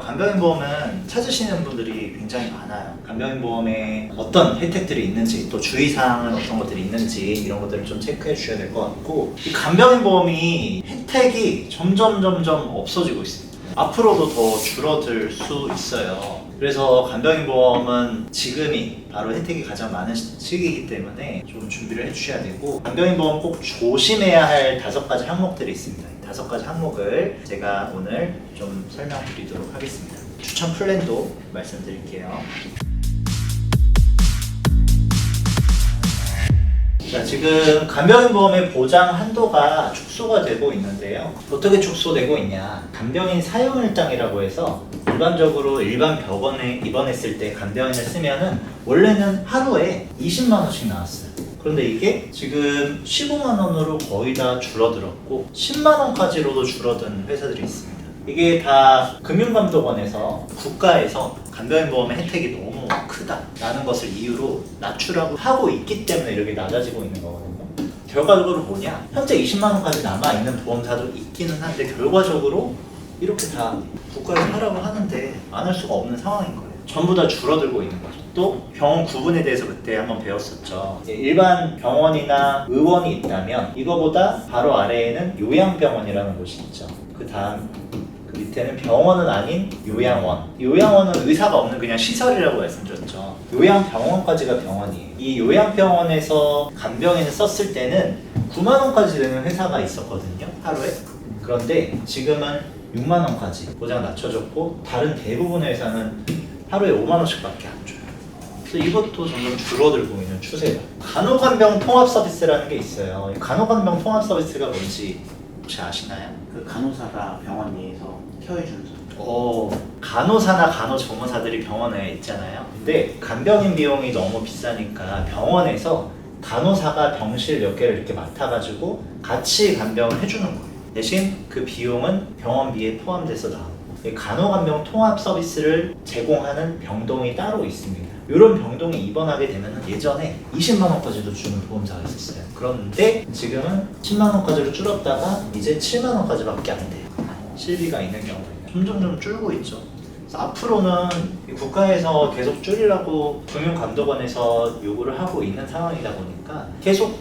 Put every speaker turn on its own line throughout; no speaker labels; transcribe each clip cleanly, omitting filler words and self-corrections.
간병인 보험은 찾으시는 분들이 굉장히 많아요. 간병인 보험에 어떤 혜택들이 있는지, 또 주의사항은 어떤 것들이 있는지 이런 것들을 좀 체크해 주셔야 될 것 같고, 이 간병인 보험이 혜택이 점점 없어지고 있습니다. 앞으로도 더 줄어들 수 있어요. 그래서 간병인 보험은 지금이 바로 혜택이 가장 많은 시기이기 때문에 좀 준비를 해주셔야 되고, 간병인 보험 꼭 조심해야 할 5가지 항목들이 있습니다. 이 5가지 항목을 제가 오늘 좀 설명드리도록 하겠습니다. 추천 플랜도 말씀드릴게요. 자, 지금 간병인 보험의 보장 한도가 축소가 되고 있는데요. 어떻게 축소되고 있냐? 간병인 사용일당이라고 해서 일반적으로 일반 병원에 입원했을 때 간병인을 쓰면은 원래는 하루에 20만 원씩 나왔어요. 그런데 이게 지금 15만 원으로 거의 다 줄어들었고 10만 원까지로도 줄어든 회사들이 있습니다. 이게 다 금융감독원에서 국가에서 간병인 보험의 혜택이 너무 크다라는 것을 이유로 낮추라고 하고 있기 때문에 이렇게 낮아지고 있는 거거든요. 결과적으로 뭐냐? 현재 20만 원까지 남아있는 보험사도 있기는 한데 결과적으로 이렇게 다 국가에서 하라고 하는데 안 할 수가 없는 상황인 거예요. 전부 다 줄어들고 있는 거죠. 또 병원 구분에 대해서 그때 한번 배웠었죠. 일반 병원이나 의원이 있다면 이거보다 바로 아래에는 요양병원이라는 곳이 있죠. 그 다음 그 밑에는 병원은 아닌 요양원. 요양원은 의사가 없는 그냥 시설이라고 말씀드렸죠. 요양병원까지가 병원이에요. 이 요양병원에서 간병인을 썼을 때는 9만 원까지 되는 회사가 있었거든요, 하루에. 그런데 지금은 6만 원까지 보장 낮춰졌고 다른 대부분의 회사는 하루에 5만 원씩밖에 안 줘요. 그래서 이것도 점점 줄어들고 있는 추세예요. 간호간병 통합 서비스라는 게 있어요. 간호간병 통합 서비스가 뭔지 혹시 아시나요?
그 간호사가 병원 내에서 케어해주는
간호사나 간호조무사들이 병원에 있잖아요. 근데 간병인 비용이 너무 비싸니까 병원에서 간호사가 병실 몇 개를 이렇게 맡아가지고 같이 간병을 해주는 거예요. 대신 그 비용은 병원비에 포함돼서 나오고, 간호간병 통합 서비스를 제공하는 병동이 따로 있습니다. 이런 병동에 입원하게 되면 예전에 20만 원까지도 주는 보험사가 있었어요. 그런데 지금은 10만 원까지로 줄었다가 이제 7만 원까지밖에 안 돼요. 실비가 있는 경우에는 점점 줄고 있죠. 그래서 앞으로는 국가에서 계속 줄이라고 금융감독원에서 요구를 하고 있는 상황이다 보니까 계속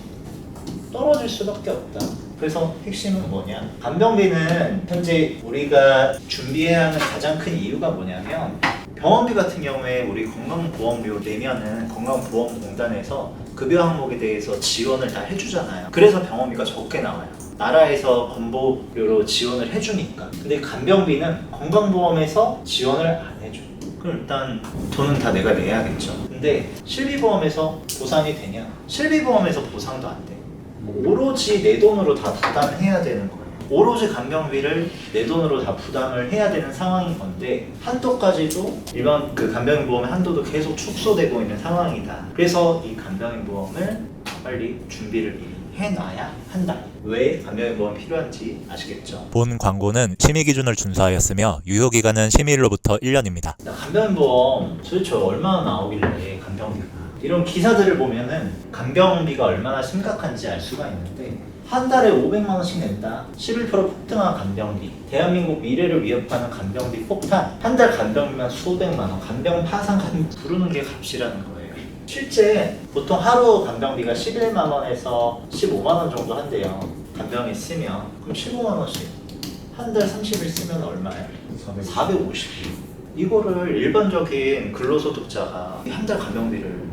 떨어질 수밖에 없다. 그래서 핵심은 뭐냐? 간병비는 현재 우리가 준비해야 하는 가장 큰 이유가 뭐냐면, 병원비 같은 경우에 우리 건강보험료 내면은 건강보험공단에서 급여 항목에 대해서 지원을 다 해주잖아요. 그래서 병원비가 적게 나와요. 나라에서 건보료로 지원을 해주니까. 근데 간병비는 건강보험에서 지원을 안 해줘. 그럼 일단 돈은 다 내가 내야겠죠. 근데 실비보험에서 보상이 되냐? 실비보험에서 보상도 안 돼. 오로지 내 돈으로 다 부담을 해야 되는 거예요. 오로지 간병비를 내 돈으로 다 부담을 해야 되는 상황인 건데, 한도까지도 일반 그 간병인 보험의 한도도 계속 축소되고 있는 상황이다. 그래서 이 간병인 보험을 빨리 준비를 해놔야 한다. 왜 간병인 보험이 필요한지 아시겠죠?
본 광고는 심의 기준을 준수하였으며 유효기간은 심의일로부터 1년입니다.
간병인 보험 도대체 얼마나 나오길래 간병비가, 이런 기사들을 보면은 간병비가 얼마나 심각한지 알 수가 있는데, 한 달에 500만 원씩 낸다. 11% 폭등한 간병비. 대한민국 미래를 위협하는 간병비 폭탄. 한 달 간병비만 수백만 원. 간병 파상 부르는 게 값이라는 거예요. 실제 보통 하루 간병비가 11만 원에서 15만 원 정도 한대요. 간병이 쓰면. 그럼 15만 원씩. 한 달 30일 쓰면 얼마예요? 450일. 이거를 일반적인 근로소득자가 한 달 간병비를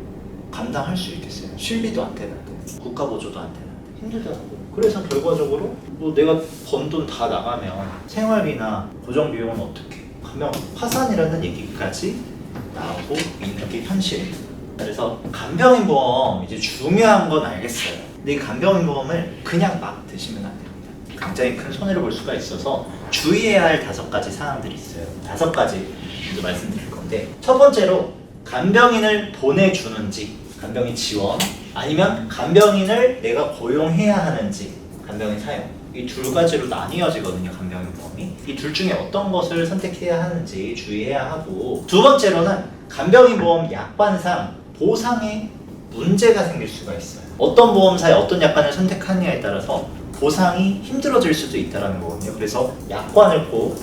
감당할 수 있겠어요? 실비도 안 되는데, 국가 보조도 안 되는데 힘들더라고요. 그래서 결과적으로 뭐 내가 번 돈 다 나가면 생활비나 고정비용은 어떻게? 가면 파산이라는 얘기까지 나오고 있는 게 현실입니다. 그래서 간병인 보험 이제 중요한 건 알겠어요. 근데 이 간병인 보험을 그냥 막 드시면 안 됩니다. 굉장히 큰 손해를 볼 수가 있어서 주의해야 할 5가지 사항들이 있어요. 5가지 먼저 말씀드릴 건데, 첫 번째로 간병인을 보내주는지, 간병인 지원, 아니면 간병인을 내가 고용해야 하는지, 간병인 사용. 이 2가지로 나뉘어지거든요, 간병인 보험이. 이 둘 중에 어떤 것을 선택해야 하는지 주의해야 하고, 2번째로는 간병인 보험 약관상 보상에 문제가 생길 수가 있어요. 어떤 보험사에 어떤 약관을 선택하느냐에 따라서 보상이 힘들어질 수도 있다는 거거든요. 그래서 약관을 꼭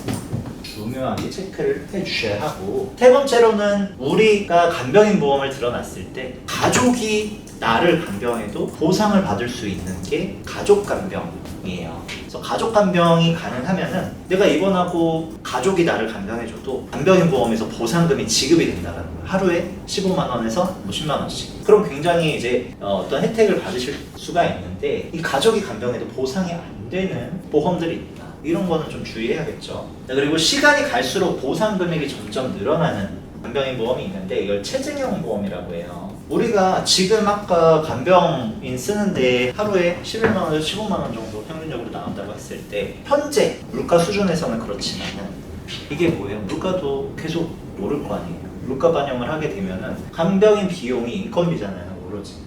분명하게 체크를 해주셔야 하고, 세 번째로는 우리가 간병인 보험을 들어놨을 때 가족이 나를 간병해도 보상을 받을 수 있는 게 가족 간병이에요. 그래서 가족 간병이 가능하면은 내가 입원하고 가족이 나를 간병해줘도 간병인 보험에서 보상금이 지급이 된다는 거예요. 하루에 15만 원에서 10만 원씩. 그럼 굉장히 이제 어떤 혜택을 받으실 수가 있는데, 이 가족이 간병해도 보상이 안 되는 보험들이 있다. 이런 거는 좀 주의해야겠죠. 그리고 시간이 갈수록 보상 금액이 점점 늘어나는 간병인 보험이 있는데, 이걸 체증형 보험이라고 해요. 우리가 지금 아까 간병인 쓰는데 하루에 11만 원에서 15만 원 정도 평균적으로 나온다고 했을 때, 현재 물가 수준에서는 그렇지만은 이게 뭐예요? 물가도 계속 오를 거 아니에요. 물가 반영을 하게 되면은 간병인 비용이 인건비잖아요.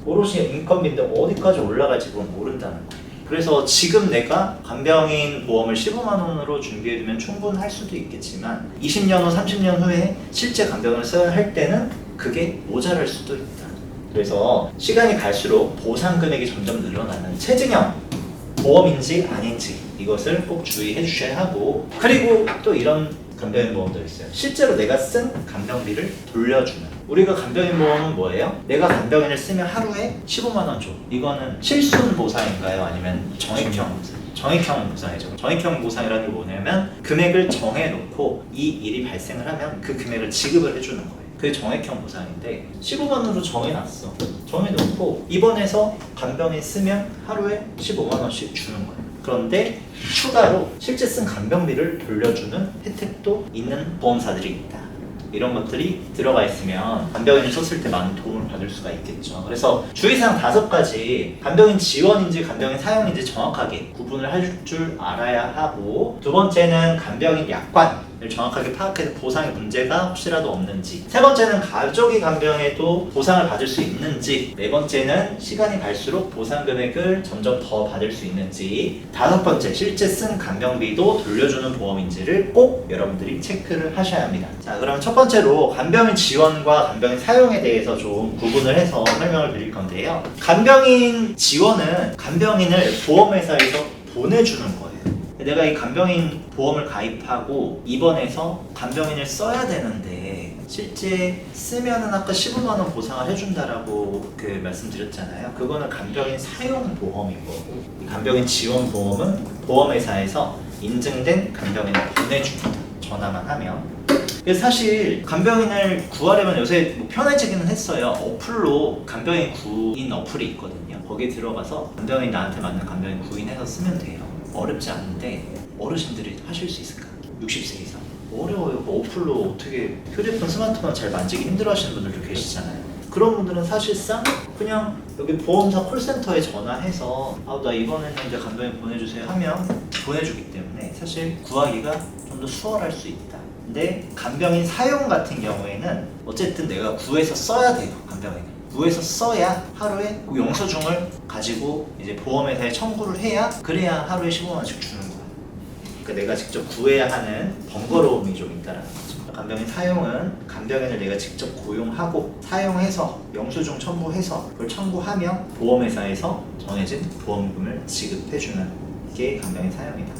오롯이 인건비인데 어디까지 올라갈지 그건 모른다는 거예요. 그래서 지금 내가 간병인 보험을 15만 원으로 준비해두면 충분할 수도 있겠지만 20년 후, 30년 후에 실제 간병을 써야 할 때는 그게 모자랄 수도 있다. 그래서 시간이 갈수록 보상 금액이 점점 늘어나는 체증형 보험인지 아닌지 이것을 꼭 주의해 주셔야 하고, 그리고 또 이런 간병인 보험도 있어요. 실제로 내가 쓴 간병비를 돌려주는. 우리가 간병인 보험은 뭐예요? 내가 간병인을 쓰면 하루에 15만 원 줘. 이거는 실손 보상인가요? 아니면 정액형 보상? 정액형 보상이죠. 정액형 보상이라는 게 뭐냐면 금액을 정해놓고 이 일이 발생을 하면 그 금액을 지급을 해주는 거예요. 그게 정액형 보상인데 15만 원으로 정해놨어. 정해놓고 입원해서 간병인 쓰면 하루에 15만 원씩 주는 거예요. 그런데 추가로 실제 쓴 간병비를 돌려주는 혜택도 있는 보험사들이 있다. 이런 것들이 들어가 있으면 간병인을 썼을 때 많은 도움을 받을 수가 있겠죠. 그래서 주의사항 5가지, 간병인 지원인지 간병인 사용인지 정확하게 구분을 할 줄 알아야 하고, 두 번째는 간병인 약관을 정확하게 파악해서 보상의 문제가 혹시라도 없는지, 세 번째는 가족이 간병해도 보상을 받을 수 있는지, 네 번째는 시간이 갈수록 보상 금액을 점점 더 받을 수 있는지, 다섯 번째 실제 쓴 간병비도 돌려주는 보험인지를 꼭 여러분들이 체크를 하셔야 합니다. 자, 그럼 첫 번째로 간병인 지원과 간병인 사용에 대해서 좀 구분을 해서 설명을 드릴 건데요. 간병인 지원은 간병인을 보험회사에서 보내주는 거예요. 내가 이 간병인 보험을 가입하고 입원해서 간병인을 써야 되는데 실제 쓰면은 아까 15만 원 보상을 해준다라고 말씀드렸잖아요. 그거는 간병인 사용 보험인 거고, 이 간병인 지원 보험은 보험회사에서 인증된 간병인을 보내줍니다. 전화만 하면. 그래서 사실 간병인을 구하려면 요새 편해지기는 했어요. 어플로 간병인 구인 어플이 있거든요. 거기에 들어가서 간병인 나한테 맞는 간병인 구인해서 쓰면 돼요. 어렵지 않은데 어르신들이 하실 수 있을까? 60세 이상. 어려워요. 그 어플로 어떻게 휴대폰, 스마트폰 잘 만지기 힘들어 하시는 분들도 계시잖아요. 그런 분들은 사실상 그냥 여기 보험사 콜센터에 전화해서 나 입원했는데 간병인 보내주세요 하면 보내주기 때문에 사실 구하기가 좀 더 수월할 수 있다. 근데 간병인 사용 같은 경우에는 어쨌든 내가 구해서 써야 돼요. 간병인을 구해서 써야 하루에 그 영수증을 가지고 이제 보험회사에 청구를 해야, 그래야 하루에 15만 원씩 주는 거야. 그러니까 내가 직접 구해야 하는 번거로움이 좀 있다는 거죠. 간병인 사용은 간병인을 내가 직접 고용하고 사용해서 영수증 첨부해서 그걸 청구하면 보험회사에서 정해진 보험금을 지급해주는 게 간병인 사용이다.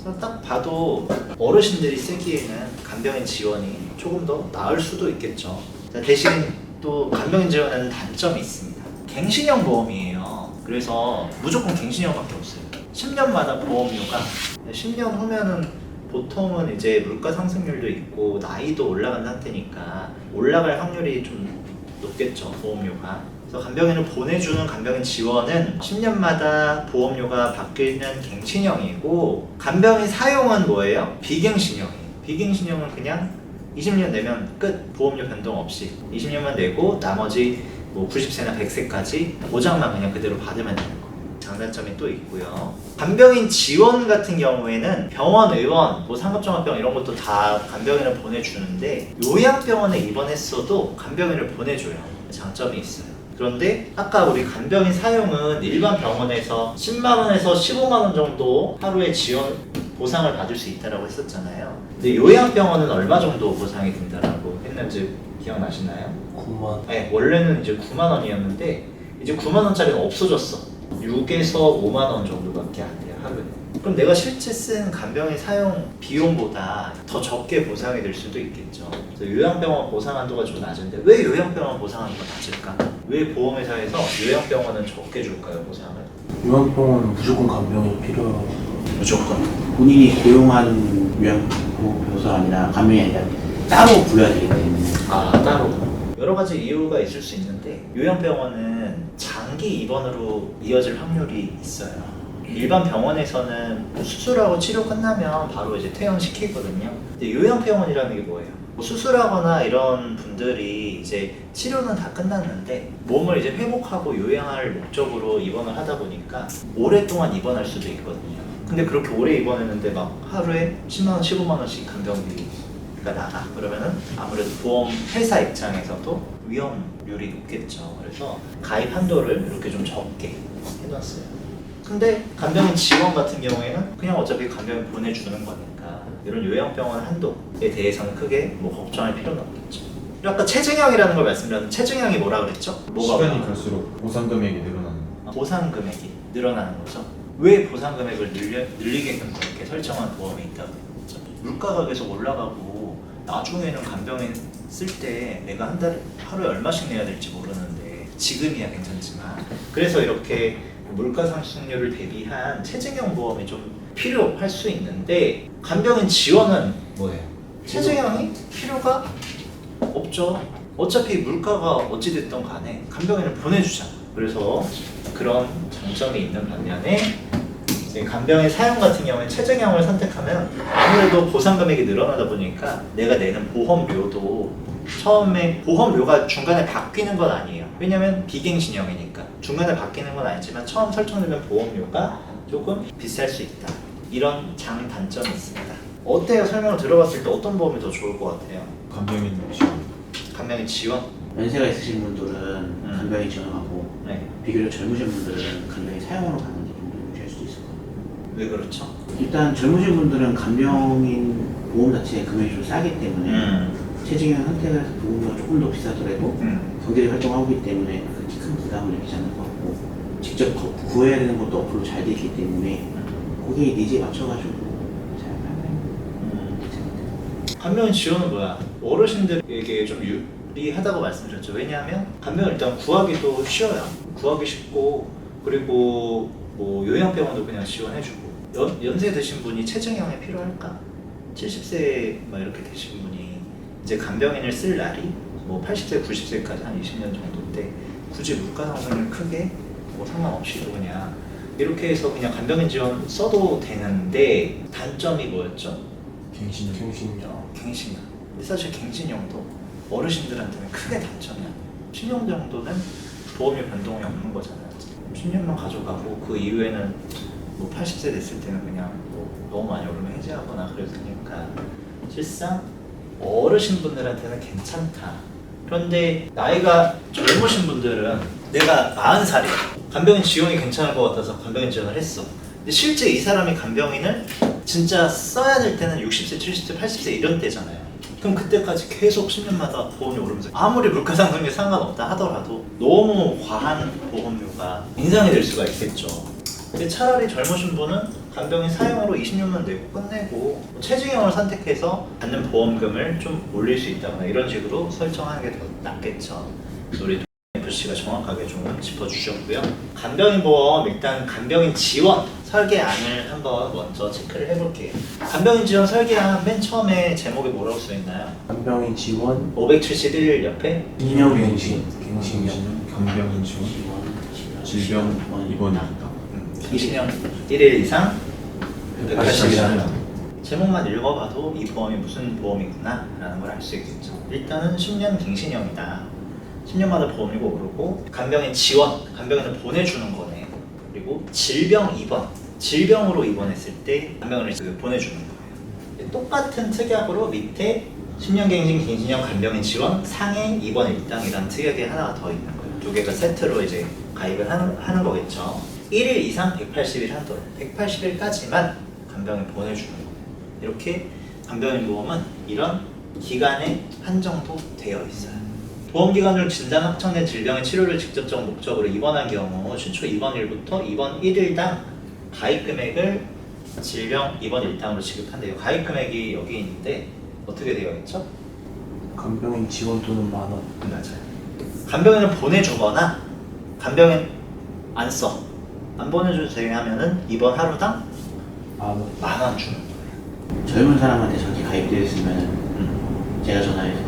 그래서 딱 봐도 어르신들이 쓰기에는 간병인 지원이 조금 더 나을 수도 있겠죠. 대신 또 간병인 지원에는 단점이 있습니다. 갱신형 보험이에요. 그래서 무조건 갱신형밖에 없어요. 10년마다 보험료가 10년 후면은 보통은 이제 물가 상승률도 있고 나이도 올라간 상태니까 올라갈 확률이 좀 높겠죠, 보험료가. 그래서 간병인을 보내주는 간병인 지원은 10년마다 보험료가 바뀌는 갱신형이고, 간병인 사용은 뭐예요? 비갱신형이에요. 비갱신형은 그냥 20년 내면 끝, 보험료 변동 없이 20년만 내고 나머지 90세나 100세까지 보장만 그냥 그대로 받으면 되는 거. 장단점이 또 있고요. 간병인 지원 같은 경우에는 병원, 의원, 상급종합병원 이런 것도 다 간병인을 보내주는데 요양병원에 입원했어도 간병인을 보내줘요. 장점이 있어요. 그런데 아까 우리 간병인 사용은 일반 병원에서 10만 원에서 15만 원 정도 하루에 지원 보상을 받을 수 있다고 했었잖아요. 근데 요양병원은 얼마 정도 보상이 된다라고 했는지 기억나시나요?
9만.
네, 원래는 이제 9만 원이었는데 이제 9만 원짜리는 없어졌어. 6에서 5만 원 정도밖에 안 돼요, 하루에. 그럼 내가 실제 쓴 간병인 사용 비용보다 더 적게 보상이 될 수도 있겠죠. 그래서 요양병원 보상 한도가 좀 낮은데 왜 요양병원 보상 한도가 낮을까? 왜 보험회사에서 요양병원은 적게 줄까요, 보상을?
요양병원은 무조건 간병이 필요해요.
무조건.
본인이 고용한 요양보호사가 아니라 간병이 아니라 따로 불러야 되기 때문에
아, 따로. 여러 가지 이유가 있을 수 있는데 요양병원은 장기 입원으로 이어질 확률이 있어요. 일반 병원에서는 뭐 수술하고 치료 끝나면 바로 이제 퇴원시키거든요. 근데 요양병원이라는 게 뭐예요? 뭐 수술하거나 이런 분들이 이제 치료는 다 끝났는데 몸을 이제 회복하고 요양할 목적으로 입원을 하다 보니까 오랫동안 입원할 수도 있거든요. 근데 그렇게 오래 입원했는데 막 하루에 10만 원, 15만 원씩 간병비가 나가. 그러면은 아무래도 보험 회사 입장에서도 위험률이 높겠죠. 그래서 가입 한도를 이렇게 좀 적게 해놨어요. 근데 간병인 지원 같은 경우에는 그냥 어차피 간병인 보내주는 거니까 이런 요양병원 한도에 대해서는 크게 뭐 걱정할 필요는 없겠죠. 아까 체증형이라는 걸 말씀드렸는데 체증형이 뭐라 그랬죠?
시간이 갈수록 보상 금액이 늘어나는.
보상 금액이 늘어나는 거죠. 왜 보상 금액을 늘리게끔 그렇게 설정한 보험이 있다고 했죠? 물가가 계속 올라가고 나중에는 간병인 쓸 때 내가 한 달에 하루에 얼마씩 내야 될지 모르는데 지금이야 괜찮지만 그래서 이렇게 물가 상승률을 대비한 체증형 보험이 좀 필요할 수 있는데 간병인 지원은 뭐예요? 체증형이 필요가 없죠. 어차피 물가가 어찌됐든 간에 간병인을 보내주잖아. 그래서 그런 장점이 있는 반면에 이제 간병인 사용 같은 경우에 체증형을 선택하면 아무래도 보상 금액이 늘어나다 보니까 내가 내는 보험료도 처음에 보험료가 중간에 바뀌는 건 아니에요. 왜냐면 비갱신형이니까 중간에 바뀌는 건 아니지만 처음 설정되는 보험료가 조금 비쌀 수 있다. 이런 장단점이 있습니다. 어때요? 설명을 들어봤을 때 어떤 보험이 더 좋을 것 같아요?
간병인 지원.
간병인 지원?
연세가 있으신 분들은 간병인 지원하고
네.
비교적 젊으신 분들은 간병인 사용으로 가는 게 좀 유지할 수도 있을 거예요.
왜 그렇죠?
일단 젊으신 분들은 간병인 보험 자체의 금액이 좀 싸기 때문에 체증형 선택을 해서 보험료가 조금 더 비싸더라도 경제적 활동을 하기 때문에 그렇게 큰 부담을 느끼지 않을 것 같고 직접 구해야 되는 것도 어플로 잘 돼 있기 때문에 고객의 니즈에 맞춰가지고 잘 판매하면 괜찮습니다.
간병인 지원은 뭐야? 어르신들에게 좀 유리하다고 말씀드렸죠. 왜냐하면 간병을 일단 구하기도 쉬워요. 구하기 쉽고 그리고 뭐 요양병원도 그냥 지원해주고 연세 드신 분이 체증형이 필요할까? 70세 막 이렇게 되신 분이 이제 간병인을 쓸 날이 뭐 80세, 90세까지 한 20년 정도인데 굳이 물가 상승을 크게 뭐 상관없이도 그냥 이렇게 해서 그냥 간병인 지원 써도 되는데 단점이 뭐였죠?
갱신형.
갱신형. 근데 사실 갱신형도 어르신들한테는 크게 단점이야. 10년 정도는 보험료 변동이 없는 거잖아요. 10년만 가져가고 그 이후에는 뭐 80세 됐을 때는 그냥 뭐 너무 많이 오르면 해지하거나 그래도 되니까 실상 어르신분들한테는 괜찮다. 그런데 나이가 젊으신 분들은 내가 40살이야. 간병인 지원이 괜찮을 것 같아서 간병인 지원을 했어. 근데 실제 이 사람이 간병인을 진짜 써야 될 때는 60세, 70세, 80세 이런 때잖아요. 그럼 그때까지 계속 10년마다 보험료 오르면서 아무리 물가 상승에 상관없다 하더라도 너무 과한 보험료가 인상이 될 수가 있겠죠. 근데 차라리 젊으신 분은 간병인 사용으로 20년만 내고 끝내고 체증형을 선택해서 받는 보험금을 좀 올릴 수 있다거나 이런 식으로 설정하는 게 더 낫겠죠. 우리 FC가 정확하게 좀 짚어주셨고요. 간병인 보험 일단 간병인 지원 설계안을 한번 먼저 체크를 해볼게요. 간병인 지원 설계안 맨 처음에 제목이 뭐라고 써있나요?
간병인 지원
571 옆에
갱신형.
간병인 지원. 질병 입원입니다.
갱신형 1일 이상 180일
180일.
제목만 읽어봐도 이 보험이 무슨 보험이구나 라는 걸 알 수 있겠죠. 일단은 10년 갱신형이다. 10년마다 보험료가 오르고 간병인 지원, 간병인을 보내주는 거네. 그리고 질병 입원, 질병으로 입원했을 때 간병인을 보내주는 거예요. 똑같은 특약으로 밑에 10년 갱신형 간병인 지원 상해 입원 일당이라는 특약이 하나가 더 있는 거예요. 두 개가 세트로 이제 가입을 하는 거겠죠. 1일 이상 180일 한도로 180일까지만 간병인 보내주는 거예요. 이렇게 간병인 보험은 이런 기간에 한정도 되어 있어요. 보험기간으로 진단 확정된 질병의 치료를 직접적 목적으로 입원한 경우 최초 입원일부터 입원 1일당 가입 금액을 질병 입원 일당으로 지급한대요. 가입 금액이 여기 있는데 어떻게 되어 있죠?
간병인 지원 또는 만원.
맞아요. 간병인을 보내주거나 간병인 안 써. 안 보내줘도 되게 하면은 입원 하루당
만원.
10,000원 주는 거예요.
젊은 사람한테 저렇게 가입되어 있으면 제가 전화해서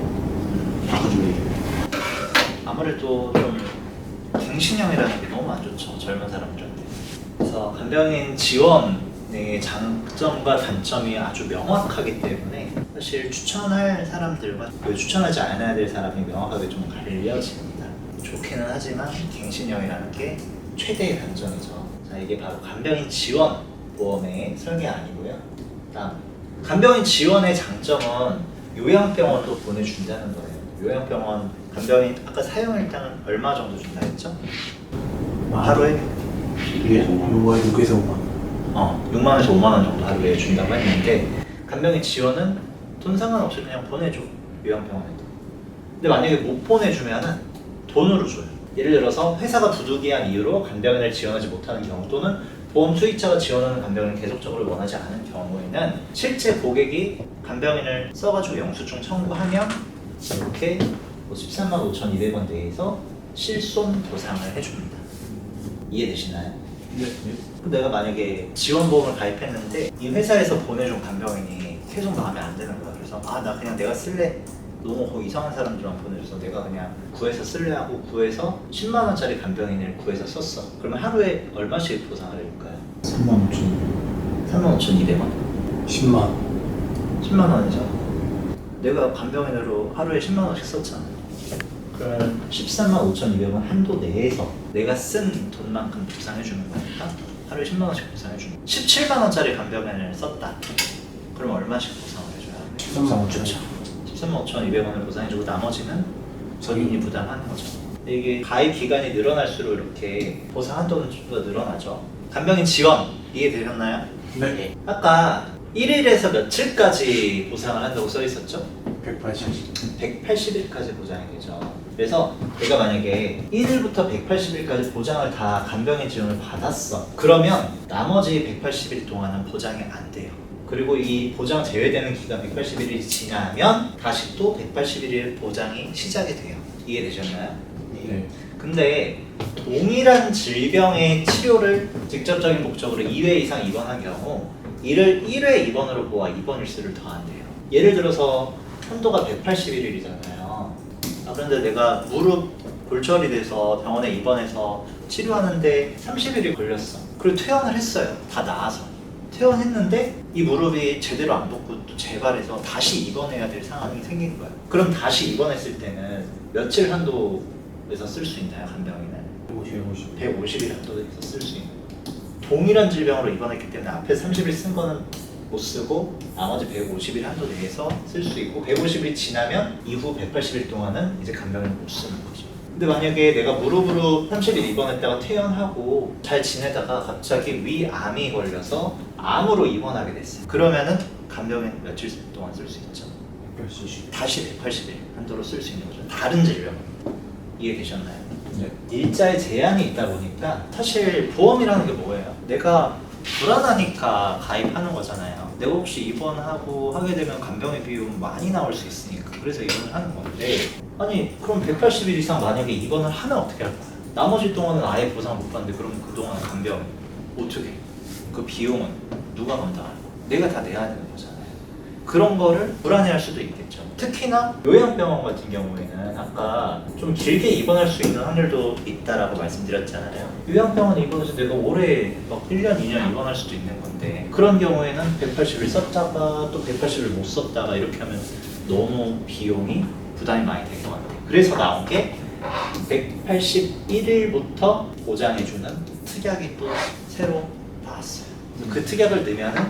바꿔주면 돼요.
아무래도 좀 갱신형이라는 게 너무 안 좋죠. 젊은 사람들한테. 그래서 간병인 지원의 장점과 단점이 아주 명확하기 때문에 사실 추천할 사람들과 추천하지 않아야 될 사람이 명확하게 좀 갈려집니다. 좋기는 하지만 갱신형이라는 게 최대의 단점이죠. 자, 이게 바로 간병인 지원 보험의 설계안이고요. 다음, 간병인 지원의 장점은 요양병원도 보내준다는 거예요. 요양병원 간병인 아까 사용일당은 얼마 정도 준다 했죠? 하루에?
이게
요거에 6에서 5만.
6만원에서 5만원 정도 하루에 준다고 했는데 간병인 지원은 돈 상관없이 그냥 보내줘. 요양병원에도. 근데 만약에 못 보내주면은 돈으로 줘요. 예를 들어서 회사가 부득이한 이유로 간병인을 지원하지 못하는 경우 또는 보험 수익자가 지원하는 간병인을 계속적으로 원하지 않은 경우에는 실제 고객이 간병인을 써가지고 영수증 청구하면 이렇게 135,200원 내에서 실손 보상을 해줍니다. 이해되시나요?
네.
내가 만약에 지원보험을 가입했는데 이 회사에서 보내준 간병인이 계속 마음에 안 드는 거야. 그래서 나 그냥 내가 쓸래. 너무 거기 이상한 사람들만 보내줘서 내가 그냥 구해서 쓸래 하고 구해서 10만 원짜리 간병인을 구해서 썼어. 그러면 하루에 얼마씩 보상을 해줄까요?
35,000원.
35,200원?
10만.
10만 원이죠. 내가 간병인으로 하루에 10만 원씩 썼잖아. 그러면 135,200원 한도 내에서 내가 쓴 돈만큼 보상해주는 거니까 하루에 10만 원씩 보상해주는 거야. 17만 원짜리 간병인을 썼다. 그럼 얼마씩 보상을 해줘야 돼? 135,200원을 보상해주고 나머지는 본인이 부담하는 거죠. 이게 가입 기간이 늘어날수록 이렇게 보상 한도는 좀 더 늘어나죠. 간병인 지원 이해되셨나요?
네.
아까 1일에서 며칠까지 보상을 한다고 써 있었죠?
180.
180일까지 보장이 되죠. 그래서 내가 만약에 1일부터 180일까지 보장을 다 간병인 지원을 받았어. 그러면 나머지 180일 동안은 보장이 안 돼요. 그리고 이 보장 제외되는 기간 180일이 지나면 다시 또 181일 보장이 시작이 돼요. 이해되셨나요?
네.
근데 동일한 질병의 치료를 직접적인 목적으로 2회 이상 입원한 경우 이를 1회 입원으로 보아 입원 일수를 더한대요. 예를 들어서 한도가 181일이잖아요. 그런데 내가 무릎 골절이 돼서 병원에 입원해서 치료하는데 30일이 걸렸어. 그리고 퇴원을 했어요. 다 나아서. 퇴원했는데 이 무릎이 제대로 안 붙고 또 재발해서 다시 입원해야 될 상황이 생긴 거예요. 그럼 다시 입원했을 때는 며칠 한도에서 쓸 수 있나요, 간병인은? 150일 한도에서 쓸 수 있는 거예요. 동일한 질병으로 입원했기 때문에 앞에 30일 쓴 거는 못 쓰고 나머지 150일 한도 내에서 쓸 수 있고 150일이 지나면 이후 180일 동안은 이제 간병인을 못 쓰는 거죠. 근데 만약에 내가 무릎으로 30일 입원했다가 퇴원하고 잘 지내다가 갑자기 위암이 걸려서 암으로 입원하게 됐어요. 그러면은 간병인 며칠 동안 쓸 수 있죠?
180.
다시 180일 한도로 쓸 수 있는 거죠. 다른 질병. 이해되셨나요?
네.
일자에 제한이 있다 보니까 사실 보험이라는 게 뭐예요? 내가 불안하니까 가입하는 거잖아요. 내가 혹시 입원하고 하게 되면 간병인 비용 많이 나올 수 있으니까 그래서 입원을 하는 건데 아니 그럼 180일 이상 만약에 입원을 하면 어떻게 할 거야? 나머지 동안은 아예 보상 못 받는데 그럼 그동안 간병인 어떻게 해? 그 비용은 누가 감당할 거야? 내가 다 내야 되는 거잖아요. 그런 거를 불안해할 수도 있겠죠. 특히나 요양병원 같은 경우에는 아까 좀 길게 입원할 수 있는 확률도 있다라고 말씀드렸잖아요. 요양병원 입원해서 내가 올해 막 1년, 2년 입원할 수도 있는 건데 그런 경우에는 180일 썼다가 또 180일 못 썼다가 이렇게 하면 너무 비용이 부담이 많이 될 것 같아요. 그래서 나온 게 181일부터 보장해주는 특약이 또 새로 나왔어요. 그 특약을 넣으면은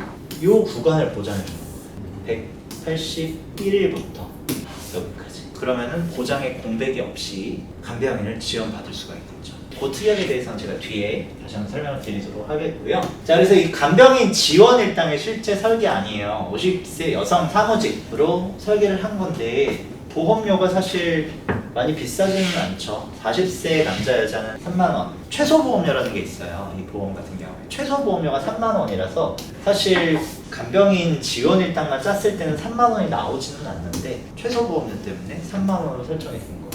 이 구간을 보장해줘요. 181일부터 여기까지. 그러면은 보장에 공백이 없이 간병인을 지원받을 수가 있겠죠. 그 특약에 대해서는 제가 뒤에 다시 한번 설명을 드리도록 하겠고요. 자, 그래서 이 간병인 지원 일당의 실제 설계 아니에요. 50세 여성 사무직으로 설계를 한 건데 보험료가 사실 많이 비싸지는 않죠. 40세 남자 여자는 3만 원. 최소 보험료라는 게 있어요. 이 보험 같은 경우에 최소 보험료가 3만 원이라서 사실 간병인 지원 일당만 짰을 때는 3만 원이 나오지는 않는데 최소 보험료 때문에 3만 원으로 설정해 준 거예요.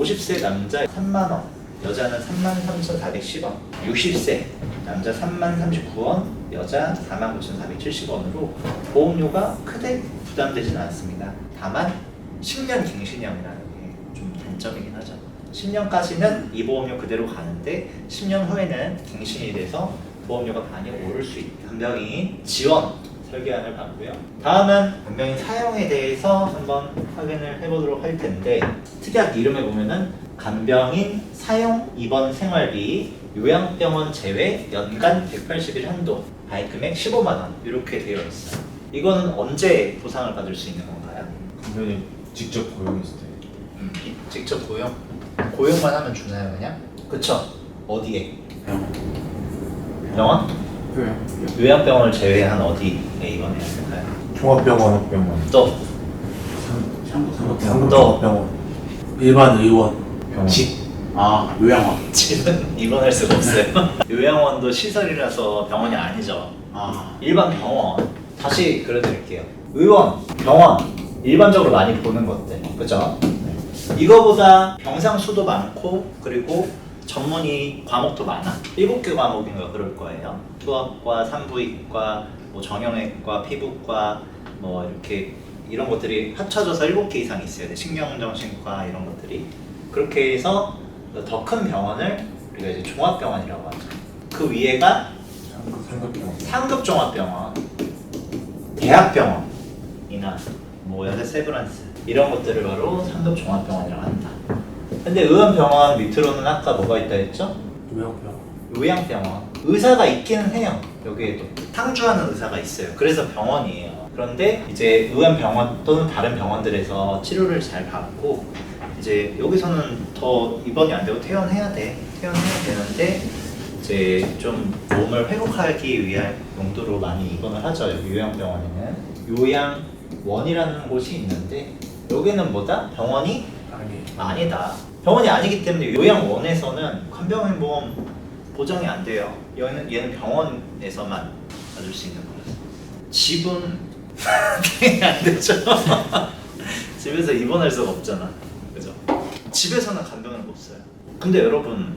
50세 남자 3만 원, 여자는 33,410원. 60세 남자 3,039원, 여자 49,470원으로 보험료가 크게 부담되지는 않습니다. 다만 10년 갱신형이라는 게 좀 단점이긴 하죠. 10년까지는 이 보험료 그대로 가는데 10년 후에는 갱신이 돼서 보험료가 많이 오를 수 있다. 간병인 지원 설계안을 봤고요. 다음은 간병인 사용에 대해서 한번 확인을 해보도록 할 텐데 특약 이름에 보면은 간병인 사용 입원 생활비 요양병원 제외 연간 180일 한도 가입금액 15만 원 이렇게 되어 있어요. 이거는 언제 보상을 받을 수 있는 건가요?
간병인 직접 고용했을 때.
직접 고용? 고용만 하면 주나요 그냥? 그쵸? 어디에? 병원? 요양병원을 제외한 어디에 입원해야 될까요?
종합병원, 학병원.
또
상급종합병원, 일반 의원,
병원.
요양원.
집은 입원할 수가 없어요. 요양원도 시설이라서 병원이 아니죠. 일반 병원. 다시 그려드릴게요. 의원, 병원 일반적으로 많이 보는 것들, 그죠? 이거보다 병상 수도 많고 그리고 전문의 과목도 많아. 7개 과목인가 그럴 거예요. 투학과, 산부인과, 뭐 정형외과, 피부과, 뭐 이렇게 이런 것들이 합쳐져서 7개 이상 있어야 돼. 신경정신과 이런 것들이. 그렇게 해서 더 큰 병원을 우리가 이제 종합병원이라고 하죠. 그 위에가
상급병원.
상급 종합병원, 대학병원이나 뭐 여자 세브란스 이런 것들을 바로 상급 종합병원이라고 한다. 근데 의원병원 밑으로는 아까 뭐가 있다 했죠?
요양병원.
요양병원. 의사가 있기는 해요. 여기에도 상주하는 의사가 있어요. 그래서 병원이에요. 그런데 이제 의원병원 또는 다른 병원들에서 치료를 잘 받고 이제 여기서는 더 입원이 안 되고 퇴원해야 되는데 이제 좀 몸을 회복하기 위한 용도로 많이 입원을 하죠. 여기 요양병원에는 요양원이라는 곳이 있는데 여기는 뭐다? 병원이 아니다. 병원이 아니기 때문에 요양원에서는 간병인 보험 보장이 안 돼요. 얘는 병원에서만 받을 수 있는 거예요. 집은 안 되죠. 집에서 입원할 수가 없잖아. 그죠? 집에서는 간병인을 못 써요. 근데 여러분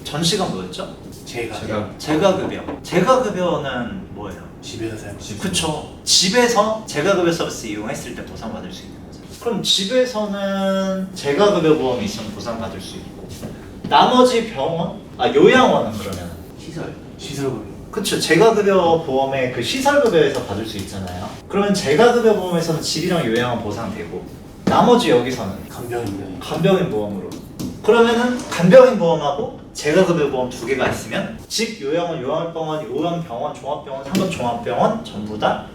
전시가 뭐였죠? 재가급여. 재가급여는 뭐예요?
집에서 사용.
그쵸. 집에서 재가급여 서비스 이용했을 때 보상받을 수 있는 거죠. 그럼 집에서는 재가급여 보험이 있으면 보상받을 수 있고 나머지 병원? 요양원은 그러면
시설급여.
그쵸. 재가급여 보험의 그 시설급여에서 받을 수 있잖아요. 그러면 재가급여 보험에서는 집이랑 요양원 보상되고 나머지 여기서는 간병인 보험으로. 그러면은 간병인 보험하고 재가급여 보험 2개가 있으면 집, 요양원, 요양병원, 요양병원, 종합병원, 상급 종합병원 전부 다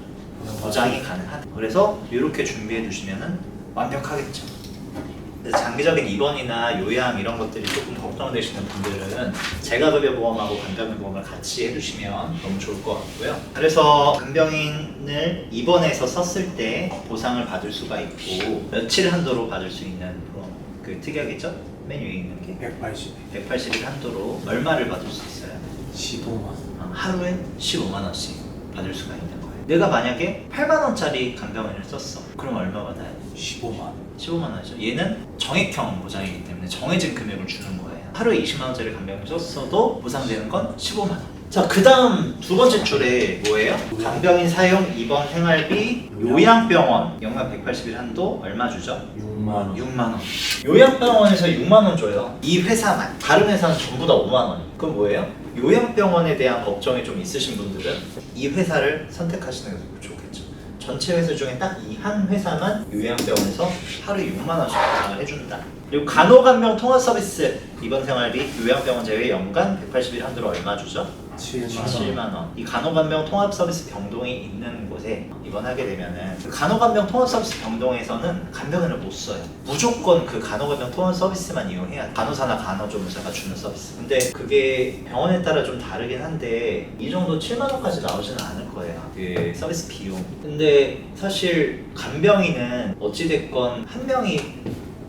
보장이 가능하다. 그래서 이렇게 준비해 두시면은 완벽하겠죠. 장기적인 입원이나 요양 이런 것들이 조금 걱정되시는 분들은 재가급여 보험하고 간병인 보험을 같이 해주시면 너무 좋을 것 같고요. 그래서 간병인을 입원해서 썼을 때 보상을 받을 수가 있고 며칠 한도로 받을 수 있는 보험, 그 특약이죠. 맨 위에 있는 게 180일 한도로 얼마를 받을 수 있어요?
15만.
하루에 15만 원씩 받을 수가 있는 거예요. 내가 만약에 8만 원짜리 간병인을 썼어. 그럼 얼마 받아야 돼?
15만.
15만 원이죠. 얘는 정액형 보장이기 때문에 정해진 금액을 주는 거예요. 하루에 20만 원짜리 간병인을 썼어도 보상되는 건 15만 원. 자, 그 다음 두 번째 줄에 뭐예요? 간병인 사용 입원 생활비 요양병원 연간 180일 한도 얼마 주죠?
6만 원.
6만 원. 요양병원에서 6만 원 줘요. 이 회사만. 다른 회사는 전부 다 5만 원. 그럼 뭐예요? 요양병원에 대한 걱정이 좀 있으신 분들은 이 회사를 선택하시는 게 좋겠죠. 전체 회사 중에 딱 이 한 회사만 요양병원에서 하루에 6만 원씩 보상을 해준다. 그리고 간호간병 통합 서비스 입원 생활비 요양병원 제외 연간 180일 한도로 얼마 주죠? 7만 원. 이 간호간병 통합 서비스 병동이 있는 곳에 입원하게 되면은 그 간호간병 통합 서비스 병동에서는 간병인을 못 써요. 무조건 그 간호간병 통합 서비스만 이용해야 돼. 간호사나 간호조무사가 주는 서비스. 근데 그게 병원에 따라 좀 다르긴 한데 이 정도 7만 원까지 나오지는 않을 거예요. 그 서비스 비용. 근데 사실 간병인은 어찌됐건 한 명이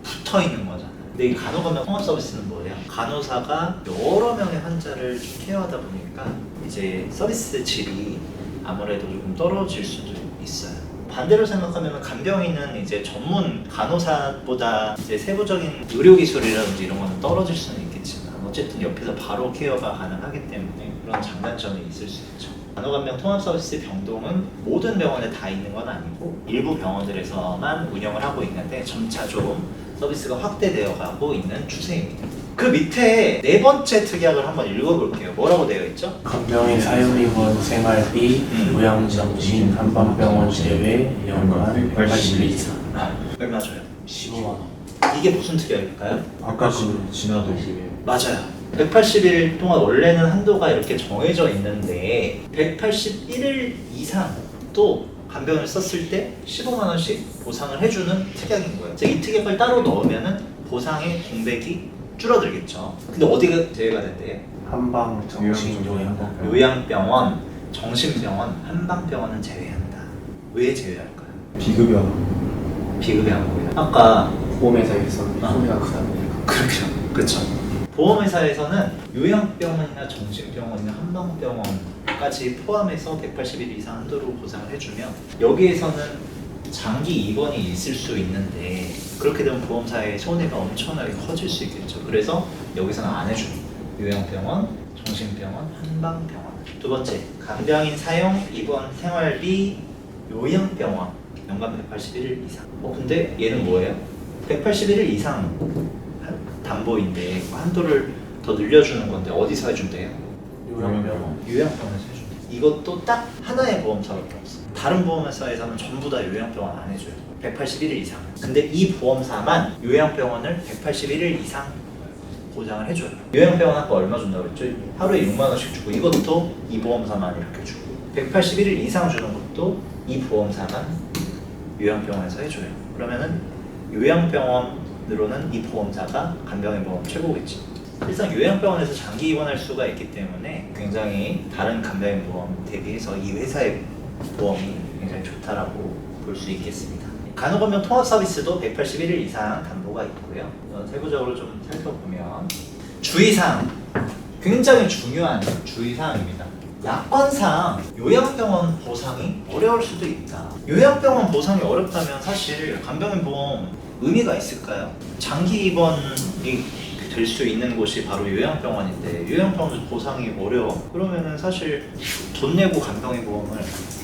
붙어 있는 거잖아요. 근데 이 간호간병 통합 서비스는 뭐예요? 간호사가 여러 명의 환자를 케어하다 보니까 이제 서비스 질이 아무래도 조금 떨어질 수도 있어요. 반대로 생각하면 간병인은 이제 전문 간호사보다 이제 세부적인 의료 기술이라든지 이런 거는 떨어질 수는 있겠지만 어쨌든 옆에서 바로 케어가 가능하기 때문에 그런 장단점이 있을 수 있죠. 간호간병 통합 서비스 병동은 모든 병원에 다 있는 건 아니고 일부 병원들에서만 운영을 하고 있는데 점차 좀 서비스가 확대되어 가고 있는 추세입니다. 그 밑에 네 번째 특약을 한번 읽어볼게요. 뭐라고 되어 있죠?
간병인 사용입원 생활비, 요양정신, 한방병원 제외, 연간 80일 이상.
얼마 줘요?
15만 원.
이게 무슨 특약일까요?
아까 그 진화도
맞아요. 180일 동안 원래는 한도가 이렇게 정해져 있는데 181일 이상 또 간병을 썼을 때 15만 원씩 보상을 해주는 특약인 거예요. 이 특약을 따로 넣으면은 보상의 공백이 줄어들겠죠. 근데 어디가 제외가 된대요?
한방정신 요양.
요양병원, 정신병원, 한방병원은 제외한다. 왜 제외할까요?
비급여.
비급여한 거예요. 아까
보험회사에서 소비가 크다 보니까.
그렇죠. 보험회사에서는 요양병원이나 정신병원이나 한방병원까지 포함해서 180일 이상 한도로 보상을 해주면 여기에서는 장기 입원이 있을 수 있는데 그렇게 되면 보험사의 손해가 엄청나게 커질 수 있겠죠. 그래서 여기서는 안 해줍니다. 요양병원, 정신병원, 한방병원. 두 번째, 간병인 사용 입원 생활비 요양병원 연간 181일 이상. 근데 얘는 뭐예요? 181일 이상 담보인데 한도를 더 늘려주는 건데 어디서 해준대요?
요양병원.
요양병원에서 해준대. 이것도 딱 하나의 보험사밖에 없어. 다른 보험회사에서는 전부 다 요양병원 안 해줘요. 181일 이상. 근데 이 보험사만 요양병원을 181일 이상 보장을 해줘요. 요양병원 아까 얼마 준다고 그랬죠? 하루에 6만 원씩 주고 이것도 이 보험사만 이렇게 주고 181일 이상 주는 것도 이 보험사만 요양병원에서 해줘요. 그러면은 요양병원으로는 이 보험사가 간병인 보험 최고겠죠. 일단 요양병원에서 장기 입원할 수가 있기 때문에 굉장히 다른 간병인 보험 대비해서 이 회사의 보험이 굉장히 좋다라고 볼 수 있겠습니다. 간호간병 통합 서비스도 181일 이상 담보가 있고요. 세부적으로 좀 살펴보면 주의사항, 굉장히 중요한 주의사항입니다. 약관상 요양병원 보상이 어려울 수도 있다. 요양병원 보상이 어렵다면 사실 간병인 보험 의미가 있을까요? 장기 입원이 될 수 있는 곳이 바로 요양병원인데 요양병원 보상이 어려워. 그러면은 사실 돈 내고 간병인 보험을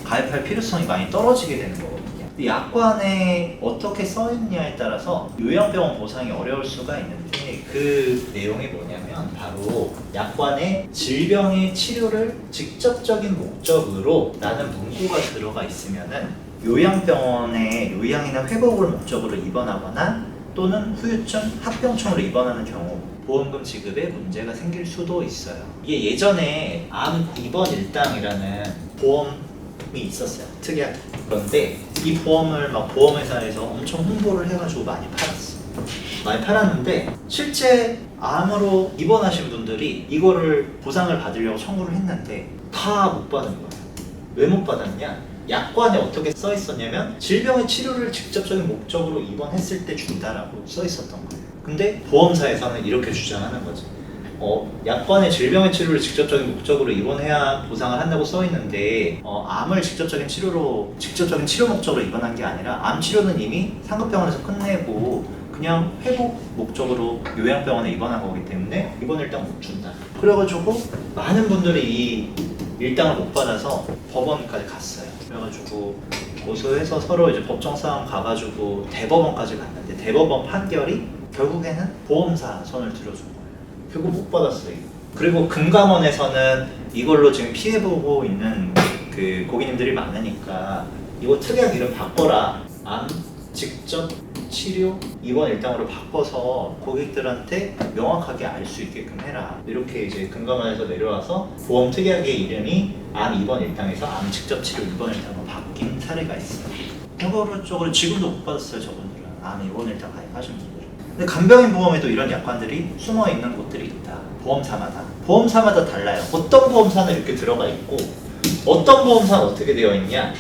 가입할 필요성이 많이 떨어지게 되는 거거든요. 약관에 어떻게 써있냐에 따라서 요양병원 보상이 어려울 수가 있는데 그 내용이 뭐냐면 바로 약관에 질병의 치료를 직접적인 목적으로 라는 문구가 들어가 있으면은 요양병원에 요양이나 회복을 목적으로 입원하거나 또는 후유증, 합병증으로 입원하는 경우 보험금 지급에 문제가 생길 수도 있어요. 이게 예전에 암 입원 일당이라는 보험이 있었어요. 특이하게. 그런데 이 보험을 막 보험회사에서 엄청 홍보를 해가지고 많이 팔았어. 많이 팔았는데 실제 암으로 입원하신 분들이 이거를 보상을 받으려고 청구를 했는데 다 못 받은 거예요. 왜 못 받았냐? 약관에 어떻게 써 있었냐면 질병의 치료를 직접적인 목적으로 입원했을 때 준다라고 써 있었던 거예요. 근데 보험사에서는 이렇게 주장하는 거지. 약관에 질병의 치료를 직접적인 목적으로 입원해야 보상을 한다고 써 있는데 암을 직접적인 치료 목적으로 입원한 게 아니라 암 치료는 이미 상급병원에서 끝내고 그냥 회복 목적으로 요양병원에 입원한 거기 때문에 입원 일당 못 준다. 그래가지고 많은 분들이 이 일당을 못 받아서 법원까지 갔어요. 그래가지고 고소해서 서로 이제 법정 싸움 가가지고 대법원까지 갔는데 대법원 판결이 결국에는 보험사 손을 들어준 거예요. 결국 못 받았어요. 그리고 금감원에서는 이걸로 지금 피해보고 있는 그 고객님들이 많으니까 이거 특약 이름 바꿔라. 암 직접 치료 입원 일당으로 바꿔서 고객들한테 명확하게 알 수 있게끔 해라. 이렇게 이제 금감원에서 내려와서 보험 특약의 이름이 암 입원 일당에서 암 직접 치료 입원 일당으로 바뀐 사례가 있어요. 결과적으로 지금도 못 받았어요. 저분들은 암 입원 일당 가입하신 분들은. 근데 간병인 보험에도 이런 약관들이 숨어 있는 곳들이 있다. 보험사마다 달라요. 어떤 보험사는 이렇게 들어가 있고 어떤 보험사는 어떻게 되어 있냐?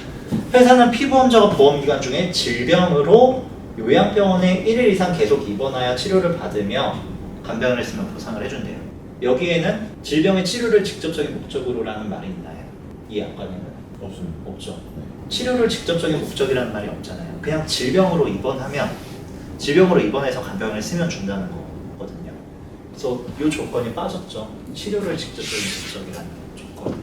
회사는 피보험자가 보험기간 중에 질병으로 요양병원에 1일 이상 계속 입원하여 치료를 받으며 간병을 했으면 보상을 해준대요. 여기에는 질병의 치료를 직접적인 목적으로라는 말이 있나요? 이 약관에는?
없습니다.
없죠. 치료를 직접적인 목적이라는 말이 없잖아요. 그냥 질병으로 입원해서 간병을 쓰면 준다는 거거든요. 그래서 이 조건이 빠졌죠. 치료를 직접적인 목적이라는 조건.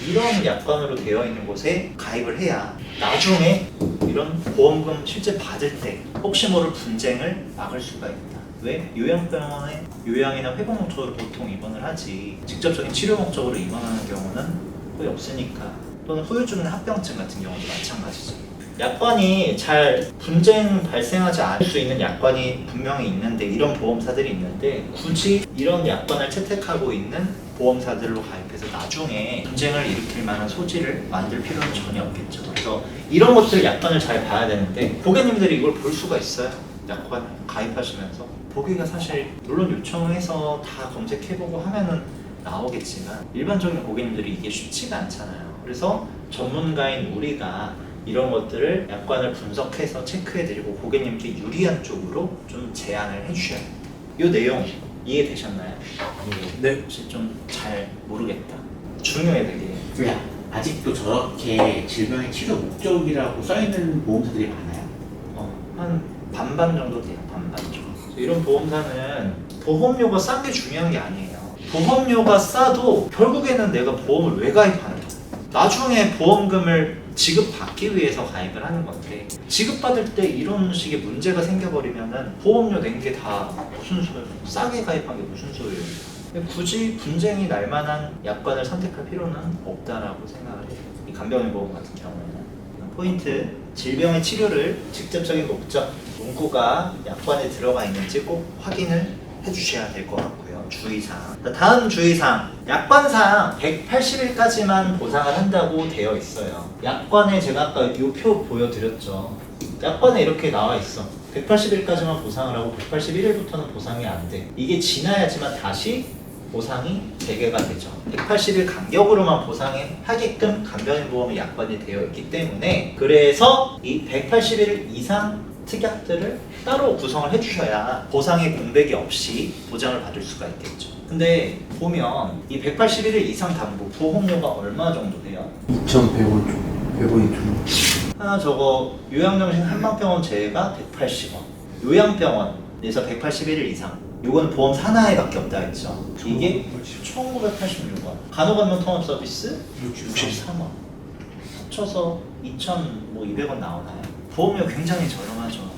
이런 약관으로 되어 있는 곳에 가입을 해야 나중에 이런 보험금 실제 받을 때 혹시 모를 분쟁을 막을 수가 있다. 왜? 요양병원에 요양이나 회복 목적으로 보통 입원을 하지 직접적인 치료 목적으로 입원하는 경우는 거의 없으니까. 또는 후유증이나 합병증 같은 경우도 마찬가지죠. 약관이 잘 분쟁 발생하지 않을 수 있는 약관이 분명히 있는데 이런 보험사들이 있는데 굳이 이런 약관을 채택하고 있는 보험사들로 가입해서 나중에 분쟁을 일으킬 만한 소지를 만들 필요는 전혀 없겠죠. 그래서 이런 것들 약관을 잘 봐야 되는데 고객님들이 이걸 볼 수가 있어요. 약관 가입하시면서 보기가 사실 물론 요청해서 다 검색해보고 하면은 나오겠지만 일반적인 고객님들이 이게 쉽지가 않잖아요. 그래서 전문가인 우리가 이런 것들을 약관을 분석해서 체크해드리고 고객님께 유리한 쪽으로 좀 제안을 해주셔야 돼요. 이 내용 이해되셨나요?
네.
혹시 좀 잘 모르겠다. 중요해 되게.
그냥 아직도 저렇게 질병의 치료 목적이라고 써있는 보험사들이 많아요.
한 반반 정도 돼요. 반반 정도. 이런 보험사는 보험료가 싼 게 중요한 게 아니에요. 보험료가 싸도 결국에는 내가 보험을 왜 가입하는 거야? 나중에 보험금을 지급받기 위해서 가입을 하는 건데 지급받을 때 이런 식의 문제가 생겨버리면은 보험료 낸 게 다 무슨 소용이에요? 싸게 가입한 게 무슨 소용이에요? 굳이 분쟁이 날 만한 약관을 선택할 필요는 없다라고 생각을 해요. 이 간병인보험 같은 경우에는 포인트, 질병의 치료를 직접적인 목적, 문구가 약관에 들어가 있는지 꼭 확인을 해주셔야 될 것 같고요. 주의사항. 다음 주의사항. 약관상 180일까지만 보상을 한다고 되어 있어요. 약관에 제가 아까 이 표 보여드렸죠. 약관에 이렇게 나와 있어. 180일까지만 보상을 하고 181일부터는 보상이 안 돼. 이게 지나야지만 다시 보상이 재개가 되죠. 180일 간격으로만 보상하게끔 간병인보험의 약관이 되어 있기 때문에 그래서 이 180일 이상 특약들을 따로 구성을 해주셔야 보상의 공백이 없이 보장을 받을 수가 있겠죠. 근데 보면 이 181일 이상 담보 보험료가 얼마 정도 돼요?
2,100원 좀. 100원이 좀.
하나 저거 요양정신 한방병원 제외가 180원, 요양병원에서 181일 이상, 요거는 보험 산하에밖에 없다 했죠. 이게 1986원, 간호간병 통합 서비스 63원, 합쳐서 2,200원 나오나요? 보험료 굉장히 저렴하죠.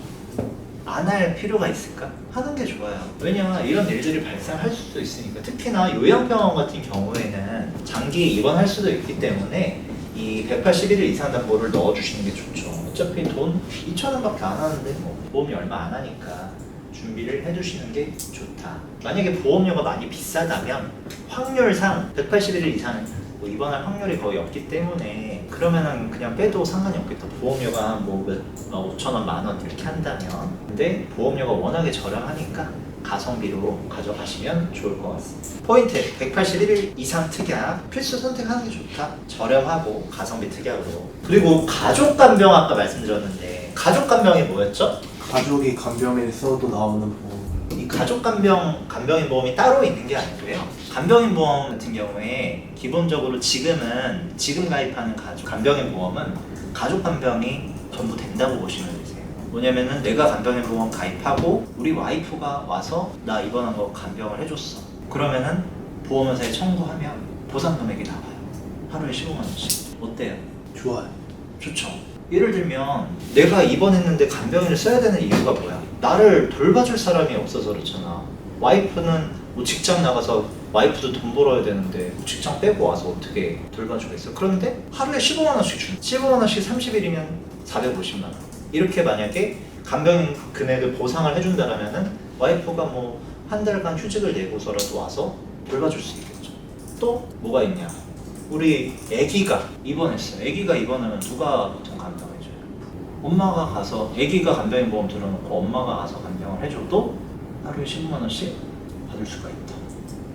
안 할 필요가 있을까? 하는 게 좋아요. 왜냐 이런 일들이 발생할 수도 있으니까. 특히나 요양병원 같은 경우에는 장기 입원할 수도 있기 때문에 이 181일 이상 담보를 넣어주시는 게 좋죠. 어차피 돈 2,000원밖에 안 하는데 뭐 보험이 얼마 안 하니까 준비를 해주시는 게 좋다. 만약에 보험료가 많이 비싸다면 확률상 181일 이상 뭐 입원할 확률이 거의 없기 때문에 그러면은 그냥 빼도 상관이 없겠다. 보험료가 뭐 5,000원, 10,000원 이렇게 한다면. 근데 보험료가 워낙에 저렴하니까 가성비로 가져가시면 좋을 것 같습니다. 포인트 181일 이상 특약 필수 선택하는 게 좋다. 저렴하고 가성비 특약으로. 그리고 가족간병 아까 말씀드렸는데 가족간병이 뭐였죠?
가족이 간병에서도 나오는 보험.
이 간병인 보험이 따로 있는 게 아니고요. 간병인 보험 같은 경우에 기본적으로 지금 가입하는 간병인 보험은 가족 간병이 전부 된다고 보시면 되세요. 뭐냐면은 내가 간병인 보험 가입하고 우리 와이프가 와서 나 입원한 거 간병을 해줬어. 그러면은 보험회사에 청구하면 보상 금액이 나와요. 하루에 15만 원씩. 어때요?
좋아요.
좋죠. 예를 들면 내가 입원했는데 간병인을 써야 되는 이유가 뭐야? 나를 돌봐줄 사람이 없어서 그렇잖아. 와이프는 뭐 직장 나가서 와이프도 돈 벌어야 되는데 직장 빼고 와서 어떻게 돌봐주겠어? 그런데 하루에 15만 원씩 준 15만 원씩 30일이면 450만 원. 이렇게 만약에 간병인 금액을 보상을 해준다라면은 와이프가 뭐 한 달간 휴직을 내고서라도 와서 돌봐줄 수 있겠죠. 또 뭐가 있냐? 우리 아기가 입원했어요. 아기가 입원하면 누가 보통 간병해줘요? 엄마가 가서 아기가 간병인 보험 들어놓고 엄마가 가서 간병을 해줘도 하루에 15만 원씩 받을 수가 있다.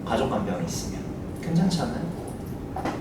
가족 간병이 있으면 괜찮지 않아요?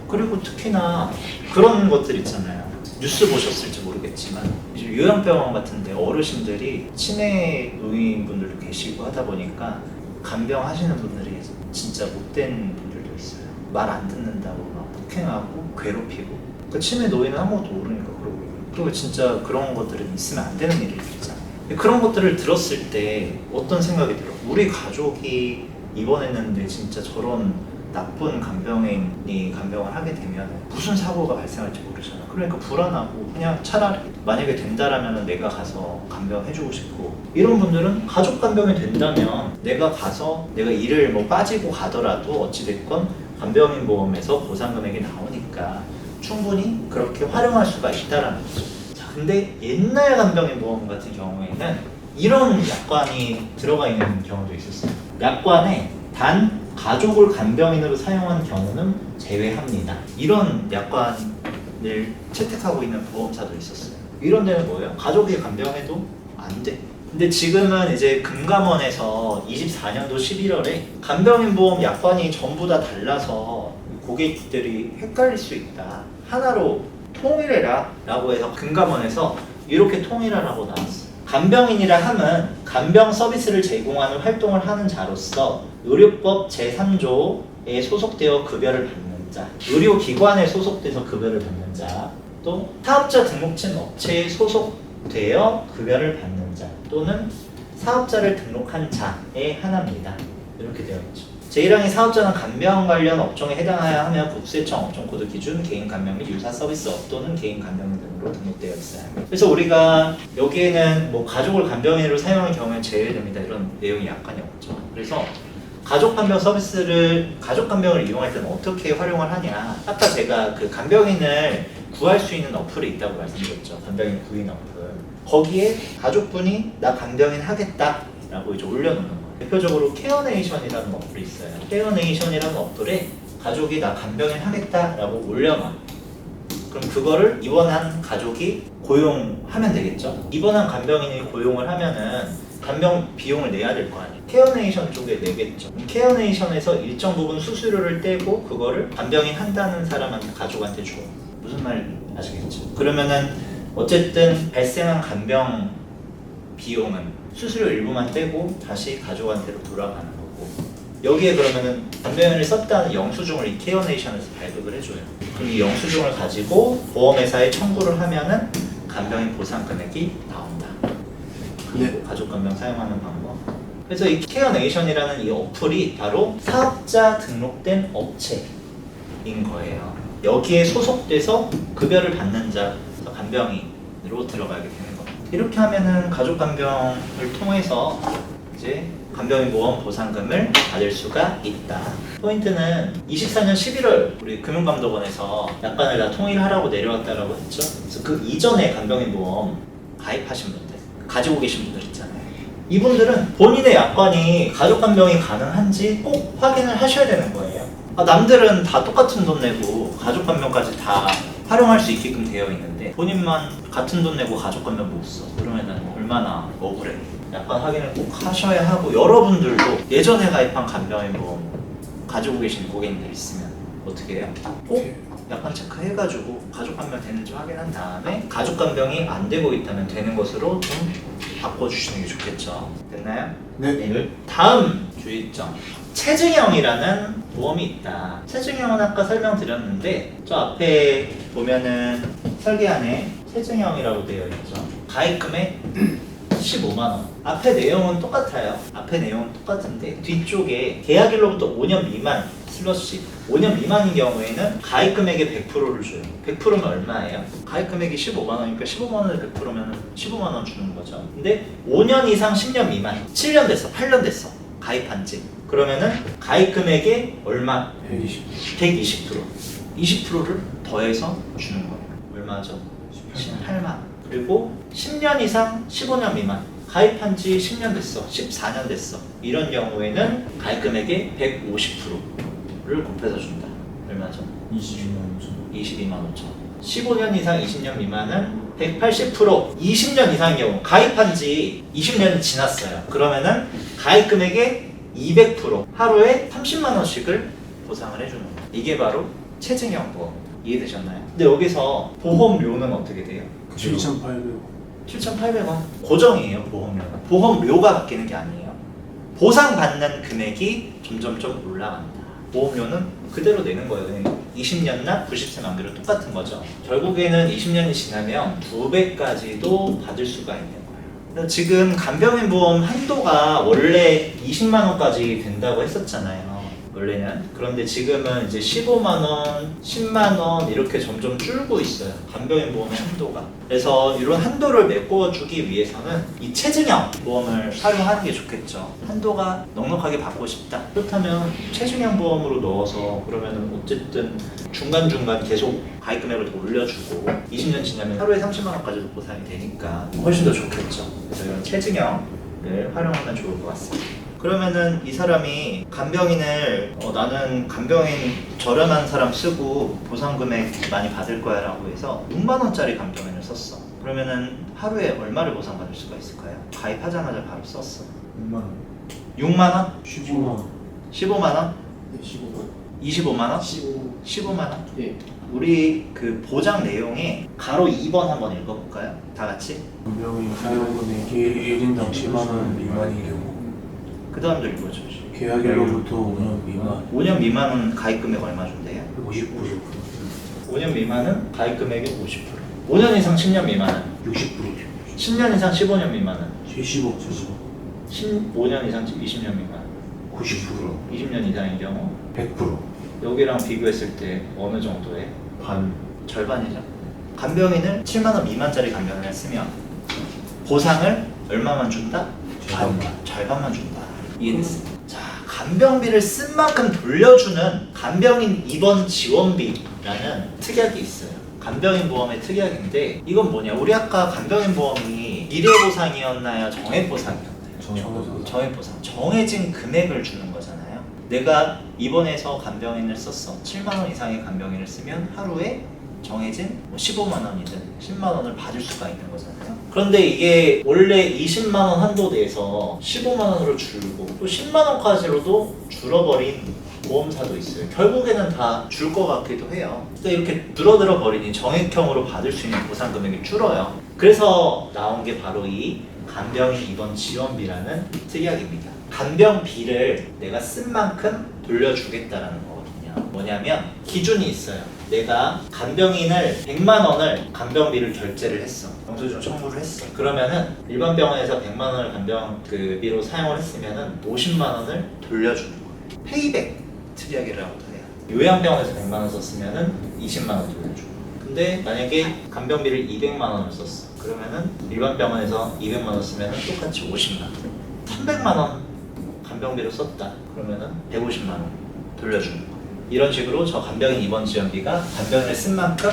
그리고 특히나 그런 것들 있잖아요. 뉴스 보셨을지 모르겠지만 이제 요양병원 같은데 어르신들이 치매 노인분들도 계시고 하다 보니까 간병 하시는 분들이 진짜 못된 분들도 있어요. 말 안 듣는다고 막 폭행하고 괴롭히고. 그 치매 노인은 아무것도 모르니까 그러고. 그리고 진짜 그런 것들은 있으면 안 되는 일이 있잖아요. 그런 것들을 들었을 때 어떤 생각이 들어? 우리 가족이 입원했는데 진짜 저런 나쁜 간병인이 간병을 하게 되면 무슨 사고가 발생할지 모르잖아. 그러니까 불안하고 그냥 차라리 만약에 된다라면 내가 가서 간병해주고 싶고, 이런 분들은 가족 간병이 된다면 내가 가서 내가 일을 뭐 빠지고 가더라도 어찌됐건 간병인 보험에서 보상 금액이 나오니까 충분히 그렇게 활용할 수가 있다라는 거죠. 자, 근데 옛날 간병인 보험 같은 경우에는 이런 약관이 들어가 있는 경우도 있었어요. 약관에 단 가족을 간병인으로 사용한 경우는 제외합니다. 이런 약관을 채택하고 있는 보험사도 있었어요. 이런 데는 뭐예요? 가족이 간병해도 안 돼. 근데 지금은 이제 금감원에서 24년도 11월에 간병인 보험 약관이 전부 다 달라서 고객들이 헷갈릴 수 있다. 하나로 통일해라 라고 해서 금감원에서 이렇게 통일하라고 나왔어요. 간병인이라 함은 간병 서비스를 제공하는 활동을 하는 자로서 의료법 제3조에 소속되어 급여를 받는 자, 의료기관에 소속돼서 급여를 받는 자, 또 사업자 등록된 업체에 소속되어 급여를 받는 자, 또는 사업자를 등록한 자에 한합니다. 이렇게 되어 있죠. 제1항의 사업자는 간병 관련 업종에 해당하여야 하며 국세청 업종코드 기준 개인 간병 및 유사 서비스업 또는 개인 간병인 등으로 등록되어 있어요. 그래서 우리가 여기에는 뭐 가족을 간병인으로 사용하는 경우에 제외됩니다. 이런 내용이 약간이 없죠. 그래서 가족 간병 서비스를, 가족 간병을 이용할 때는 어떻게 활용을 하냐. 아까 제가 그 간병인을 구할 수 있는 어플이 있다고 말씀드렸죠. 간병인 구인 어플. 거기에 가족분이 나 간병인 하겠다 라고 이제 올려놓는 거예요. 대표적으로 케어네이션이라는 어플이 있어요. 케어네이션이라는 어플에 가족이 나 간병인 하겠다라고 올려놔. 그럼 그거를 입원한 가족이 고용하면 되겠죠. 입원한 간병인이 고용을 하면은 간병 비용을 내야 될 거 아니에요. 케어네이션 쪽에 내겠죠. 케어네이션에서 일정 부분 수수료를 떼고 그거를 간병인 한다는 사람한테, 가족한테 줘. 무슨 말인지 아시겠죠? 그러면은 어쨌든 발생한 간병 비용은 수수료 일부만 떼고 다시 가족한테로 돌아가는 거고, 여기에 그러면은 간병인을 썼다는 영수증을 이 케어네이션에서 발급을 해줘요. 그럼 이 영수증을 가지고 보험회사에 청구를 하면은 간병인 보상 금액이 나온다. 그리고 가족 간병 사용하는 방법. 그래서 이 케어네이션이라는 이 어플이 바로 사업자 등록된 업체인 거예요. 여기에 소속돼서 급여를 받는 자, 간병인으로 들어가게 되는 겁니다. 이렇게 하면은 가족 간병을 통해서 이제 간병인 보험 보상금을 받을 수가 있다. 포인트는 24년 11월 우리 금융감독원에서 약관을 다 통일하라고 내려왔다라고 했죠. 그래서 그 이전에 간병인 보험 가입하신 분들, 가지고 계신 분들 있잖아요. 이분들은 본인의 약관이 가족 간병이 가능한지 꼭 확인을 하셔야 되는 거예요. 남들은 다 똑같은 돈 내고 가족 간병까지 다 활용할 수 있게끔 되어 있는데 본인만 같은 돈 내고 가족 간병 못 써. 그러면은 얼마나 억울해. 약관 확인을 꼭 하셔야 하고, 여러분들도 예전에 가입한 간병인 보험 가지고 계신 고객님들 있으면 어떻게 해요? 꼭 약관 체크해가지고 가족 간병 되는지 확인한 다음에 가족 간병이 안 되고 있다면 되는 것으로 좀 바꿔주시는 게 좋겠죠. 됐나요?
네.
다음 주의점. 체증형이라는 보험이 있다. 체증형은 아까 설명드렸는데 저 앞에 보면은 설계안에 체증형이라고 되어 있죠. 가입금액 15만원. 앞에 내용은 똑같아요. 앞에 내용은 똑같은데 뒤쪽에 계약일로부터 5년 미만 슬러시, 5년 미만인 경우에는 가입금액의 100%를 줘요. 100%면 얼마예요? 가입금액이 15만원이니까 15만원을 100%면 15만원 주는 거죠. 근데 5년 이상 10년 미만, 7년 됐어, 8년 됐어, 가입한 지. 그러면은 가입금액의 얼마? 120%. 20%를 더해서 주는 거예요. 얼마죠? 18만원. 그리고 10년 이상 15년 미만, 가입한 지 10년 됐어, 14년 됐어, 이런 경우에는 가입금액의 150%를 곱해서 준다. 얼마죠?
22만 5천.
22만 5천. 15년 이상 20년 미만은 180%, 20년 이상의 경우 가입한 지 20년이 지났어요. 그러면은 가입금액의 200%, 하루에 30만 원씩을 보상을 해주는 거예요. 이게 바로 체증형 보험. 이해되셨나요? 근데 여기서 보험료는 어떻게 돼요?
7,800원.
7,800원. 고정이에요, 보험료는. 보험료가 바뀌는 게 아니에요. 보상받는 금액이 점점 좀 올라간다. 보험료는 그대로 내는 거예요. 20년 납 90세 만기로 똑같은 거죠. 결국에는 20년이 지나면 2배까지도 받을 수가 있는 거예요. 지금 간병인 보험 한도가 원래 20만 원까지 된다고 했었잖아요. 원래는. 그런데 지금은 이제 15만 원, 10만 원 이렇게 점점 줄고 있어요. 간병인 보험의 한도가. 그래서 이런 한도를 메꿔주기 위해서는 이 체증형 보험을 활용하는 게 좋겠죠. 한도가 넉넉하게 받고 싶다. 그렇다면 체증형 보험으로 넣어서 그러면은 어쨌든 중간중간 계속 가입 금액을 더 올려주고 20년 지나면 하루에 30만 원까지도 보상이 되니까 훨씬 더 좋겠죠. 그래서 이런 체증형을 활용하면 좋을 것 같습니다. 그러면은 이 사람이 간병인을 나는 간병인 저렴한 사람 쓰고 보상 금액 많이 받을 거야 라고 해서 6만 원짜리 간병인을 썼어. 그러면은 하루에 얼마를 보상받을 수가 있을까요? 가입하자마자 바로 썼어.
6만 원.
6만 원?
15만 원.
15만 원?
네, 15만.
25만 원? 15만 원?
예.
우리 그 보장 내용에 가로 2번 한번 읽어볼까요? 다 같이?
간병인 사용 금액이 1인당 10만 원 미만이 되고
그 다음도 읽어줘.
계약일로부터 5년 미만
5년 미만은 가입 금액 얼마 준대요?
50%,
5년 미만은 가입 금액의 50%. 5년 이상 10년 미만은
60%,
10년 이상 15년 미만은
75%,
15년 이상 20년 미만
90%,
20년 이상의 경우
100%.
여기랑 비교했을 때 어느 정도의
반.
절반이죠. 간병인을 7만 원 미만짜리 간병인을 쓰면 보상을 얼마만 준다? 절반만 준다. 이해됐어? 자, 간병비를 쓴 만큼 돌려주는 간병인 입원 지원비라는 특약이 있어요. 간병인 보험의 특약인데 이건 뭐냐? 우리 아까 간병인 보험이 미래보상이었나요? 정액보상이었나요? 정액보상. 정해진 금액을 주는 거잖아요. 내가 입원해서 간병인을 썼어. 7만 원 이상의 간병인을 쓰면 하루에 정해진 15만 원이든 10만 원을 받을 수가 있는 거잖아요. 그런데 이게 원래 20만 원 한도 내에서 15만 원으로 줄고 또 10만 원까지로도 줄어버린 보험사도 있어요. 결국에는 다 줄 것 같기도 해요. 근데 이렇게 줄어들어 버리니 정액형으로 받을 수 있는 보상 금액이 줄어요. 그래서 나온 게 바로 이 간병인 입원 지원비라는 특약입니다. 간병비를 내가 쓴 만큼 돌려주겠다라는 거거든요. 뭐냐면 기준이 있어요. 내가 간병인을 100만 원을 간병비를 결제를 했어. 영수증 청구를 했어. 그러면은 일반 병원에서 100만 원을 간병비로 사용을 했으면은 50만 원을 돌려주는 거예요. 페이백 특약이라고도 해요. 요양병원에서 100만 원 썼으면은 20만 원 돌려주고. 근데 만약에 간병비를 200만 원을 썼어. 그러면은 일반 병원에서 200만 원 쓰면은 똑같이 50만 원. 300만 원 간병비로 썼다. 그러면은 150만 원 돌려주는 거예요. 이런 식으로 저 간병인 입원 지원비가 간병인을 쓴 만큼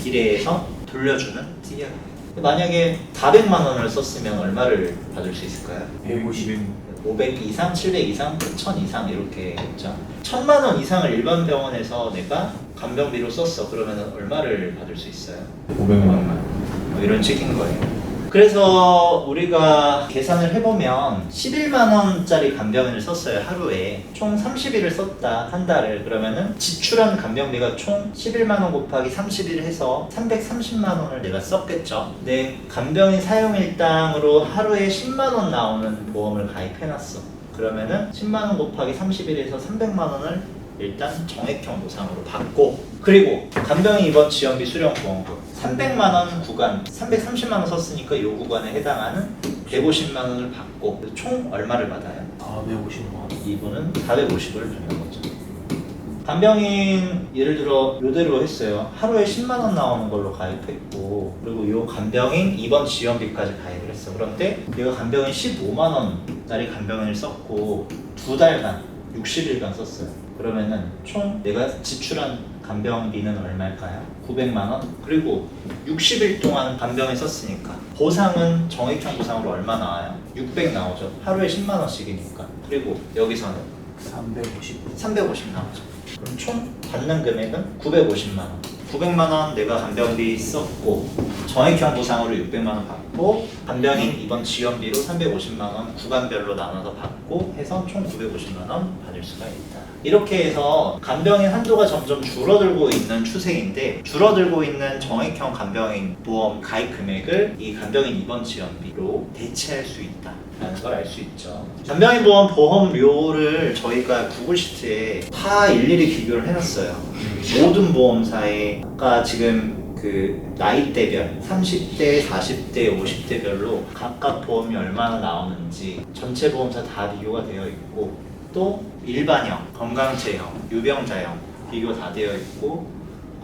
비례해서 돌려주는 특약입니다. 만약에 400만 원을 썼으면 얼마를 받을 수 있을까요?
150.
500 이상, 700 이상, 1000 이상 이렇게 있죠. 1000만 원 이상을 일반 병원에서 내가 간병비로 썼어. 그러면 얼마를 받을 수 있어요?
500만 원.
뭐 이런 식인 거예요. 그래서 우리가 계산을 해보면 11만 원짜리 간병인을 썼어요. 하루에 총 30일을 썼다. 한 달을. 그러면은 지출한 간병비가 총 11만 원 곱하기 30일 해서 330만 원을 내가 썼겠죠. 내 간병인 사용일당으로 하루에 10만 원 나오는 보험을 가입해놨어. 그러면은 10만 원 곱하기 30일에서 300만 원을 일단 정액형 보상으로 받고, 그리고 간병인 입원 지원비 수령 보험금 300만 원 구간 330만 원 썼으니까 이 구간에 해당하는 150만 원을 받고 총 얼마를 받아요?
450만 원.
이분은 450을 주는 거죠. 간병인 예를 들어 이대로 했어요. 하루에 10만 원 나오는 걸로 가입했고, 그리고 이 간병인 입원 지원비까지 가입을 했어. 그런데 내가 간병인 15만 원짜리 간병인을 썼고 2달간 60일간 썼어요. 그러면은 총 내가 지출한 간병비는 얼마일까요? 900만 원? 그리고 60일 동안 간병인 썼으니까 보상은 정액형 보상으로 얼마 나와요? 600 나오죠. 하루에 10만 원씩이니까. 그리고 여기서는
350.
350 나오죠. 그럼 총 받는 금액은 950만 원. 900만 원 내가 간병비 썼고 정액형 보상으로 600만 원 받고 간병인 입원 지원비로 350만 원 구간별로 나눠서 받고 해서 총 950만 원 받을 수가 있다. 이렇게 해서 간병인 한도가 점점 줄어들고 있는 추세인데 줄어들고 있는 정액형 간병인 보험 가입 금액을 이 간병인 입원 지원비로 대체할 수 있다. 라는 걸 알 수 있죠. 간병인 보험 보험료를 저희가 구글 시트에 다 일일이 비교를 해놨어요. 모든 보험사에 아까 지금 그 나이대별 30대, 40대, 50대별로 각각 보험이 얼마나 나오는지 전체 보험사 다 비교가 되어 있고 또 일반형, 건강체형, 유병자형 비교 다 되어 있고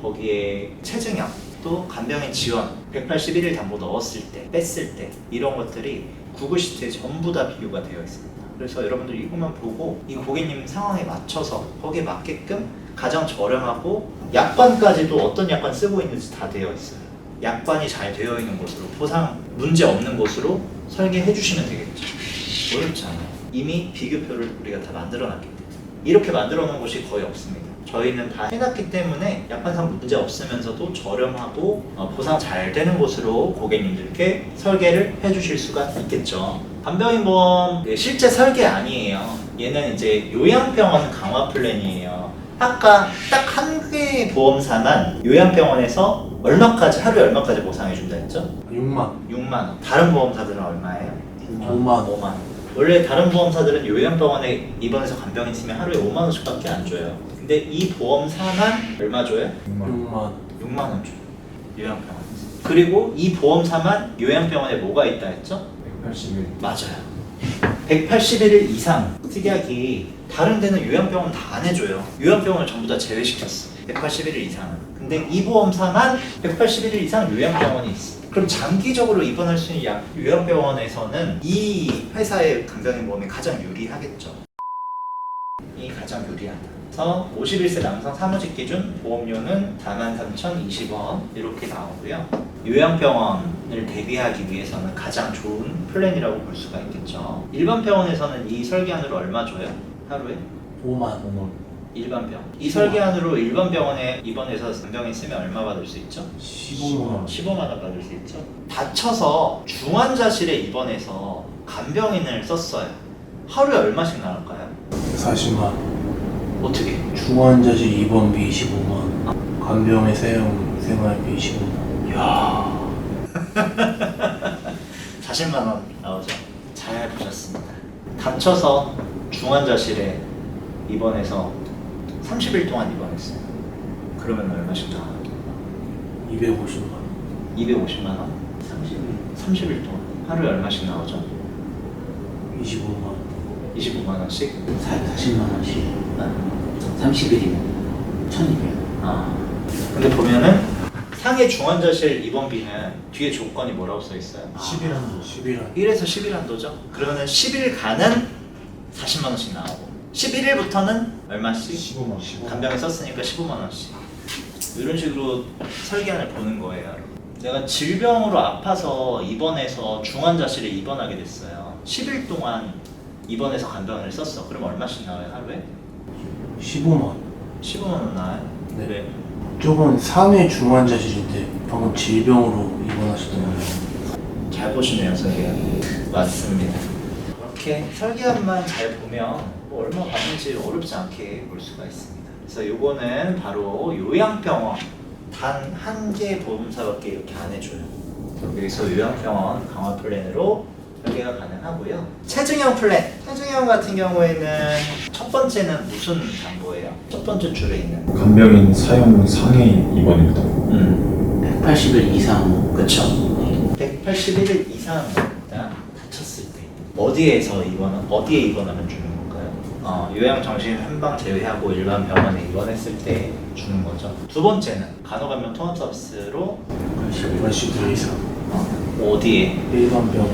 거기에 체증형 또 간병인 지원 181일 담보 넣었을 때 뺐을 때 이런 것들이 구글 시트에 전부 다 비교가 되어 있습니다. 그래서 여러분들 이것만 보고 이 고객님 상황에 맞춰서 거기에 맞게끔 가장 저렴하고 약관까지도 어떤 약관 쓰고 있는지 다 되어 있어요. 약관이 잘 되어 있는 곳으로 보상 문제 없는 곳으로 설계해 주시면 되겠죠. 어렵지 않아요. 이미 비교표를 우리가 다 만들어 놨기 때문에 이렇게 만들어 놓은 곳이 거의 없습니다. 저희는 다 해놨기 때문에 약관상 문제 없으면서도 저렴하고 보상 잘 되는 곳으로 고객님들께 설계를 해주실 수가 있겠죠. 간병인 보험 실제 설계 아니에요. 얘는 이제 요양병원 강화 플랜이에요. 아까 딱 한 개의 보험사만 요양병원에서 얼마까지 하루에 얼마까지 보상해 준다 했죠?
6만
원. 다른 보험사들은 얼마예요?
5만
원래 다른 보험사들은 요양병원에 입원해서 간병인 있으면 하루에 5만 원씩밖에 안 줘요. 근데 이 보험사만 얼마 줘요? 6만 원 줘요. 요양병원에서. 그리고 이 보험사만 요양병원에 뭐가 있다 했죠?
181.
맞아요. 181일 이상 특약이 다른 데는 요양병원 다 안 해줘요. 요양병원을 전부 다 제외시켰어. 181일 이상은. 근데 이 보험사만 181일 이상 요양병원이 있어. 그럼 장기적으로 입원할 수 있는 요양병원에서는 이 회사의 간병인 보험이 가장 유리하겠죠. 이 가장 유리하다. 그래서 51세 남성 사무직 기준 보험료는 43,020원 이렇게 나오고요. 요양병원을 대비하기 위해서는 가장 좋은 플랜이라고 볼 수가 있겠죠. 일반 병원에서는 이 설계안으로 얼마 줘요? 하루에?
5만
일반 병원. 이 설계안으로 일반 병원에 입원해서 간병인 쓰면 얼마 받을 수 있죠?
15만
15만 원 받을 수 있죠. 다쳐서 중환자실에 입원해서 간병인을 썼어요. 하루에 얼마씩 나올까요?
40만
어떻게?
중환자실 입원비 25만 간병의 사용 생활비 15만
이야 40만 원 나오죠. 잘 보셨습니다. 다쳐서 중환자실에 입원해서 30일 동안 입원했어요. 그러면 얼마씩 나와요?
250만
250만 원? 30일 동안 하루에 얼마씩 나오죠?
25만
25만 원씩?
40만 원씩 30일이면 1,200원.
아. 근데 보면은 상해 중환자실 입원비는 뒤에 조건이 뭐라고 써 있어요?
11한
1에서 10일 한도죠? 그러면은 10일간은 40만 원씩 나오고 11일부터는 얼마씩?
15만.
간병에 썼으니까 15만 원씩. 이런 식으로 설계안을 보는 거예요. 내가 질병으로 아파서 입원해서 중환자실에 입원하게 됐어요. 10일 동안 입원해서 간병을 썼어. 그럼 얼마씩 나와요 하루에?
15만
15만 원 나와요?
네.
네.
저건 3회 중환자실인데 방금 질병으로 입원하셨던 거예요.
잘 보시네요 설계안. 맞습니다. 이렇게 설계안만 잘 보면 뭐 얼마 받는지 어렵지 않게 볼 수가 있습니다. 그래서 요거는 바로 요양병원 단 한 개 보험사밖에 이렇게 안 해줘요. 여기서 요양병원 강화 플랜으로 설계가 가능하고요. 체증형 플랜. 체증형 같은 경우에는 첫 번째는 무슨 담보예요? 첫 번째 줄에 있는.
간병인 사용 상해 입원입니다.
180일 이상.
그쵸. 181일 이상입니다. 다쳤을 때. 어디에 입원하면 주는 건가요? 요양정신 한방 제외하고 일반 병원에 입원했을 때 주는 거죠. 두 번째는 간호간병 통합 서비스로
80일 이상
어디에?
일반 병원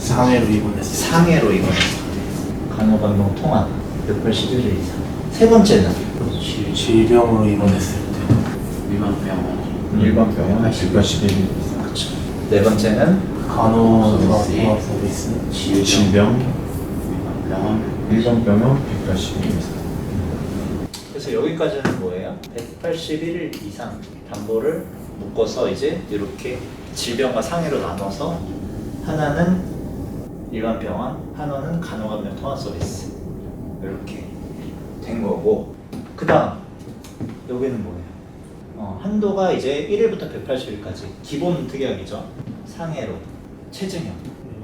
상해로 입원했어요.
상해로 입원했을 때. 간호간병 통합 181일 이상. 세 번째는
질병으로 입원했을 때
일반 병원.
일반 병원 181일 이상.
그렇죠. 네 번째는
간호사 통합 서비스
질병
일반 병원.
일반 병원 181일 이상.
그래서 그래서 여기까지는 뭐예요? 181일 이상 담보를 묶어서 이제 이렇게 질병과 상해로 나눠서 하나는 일반 병원, 하나는 간호간병 통합 서비스 이렇게 된 거고, 그 다음 여기는 뭐예요? 한도가 이제 1일부터 180일까지 기본 특약이죠. 상해로 체증형,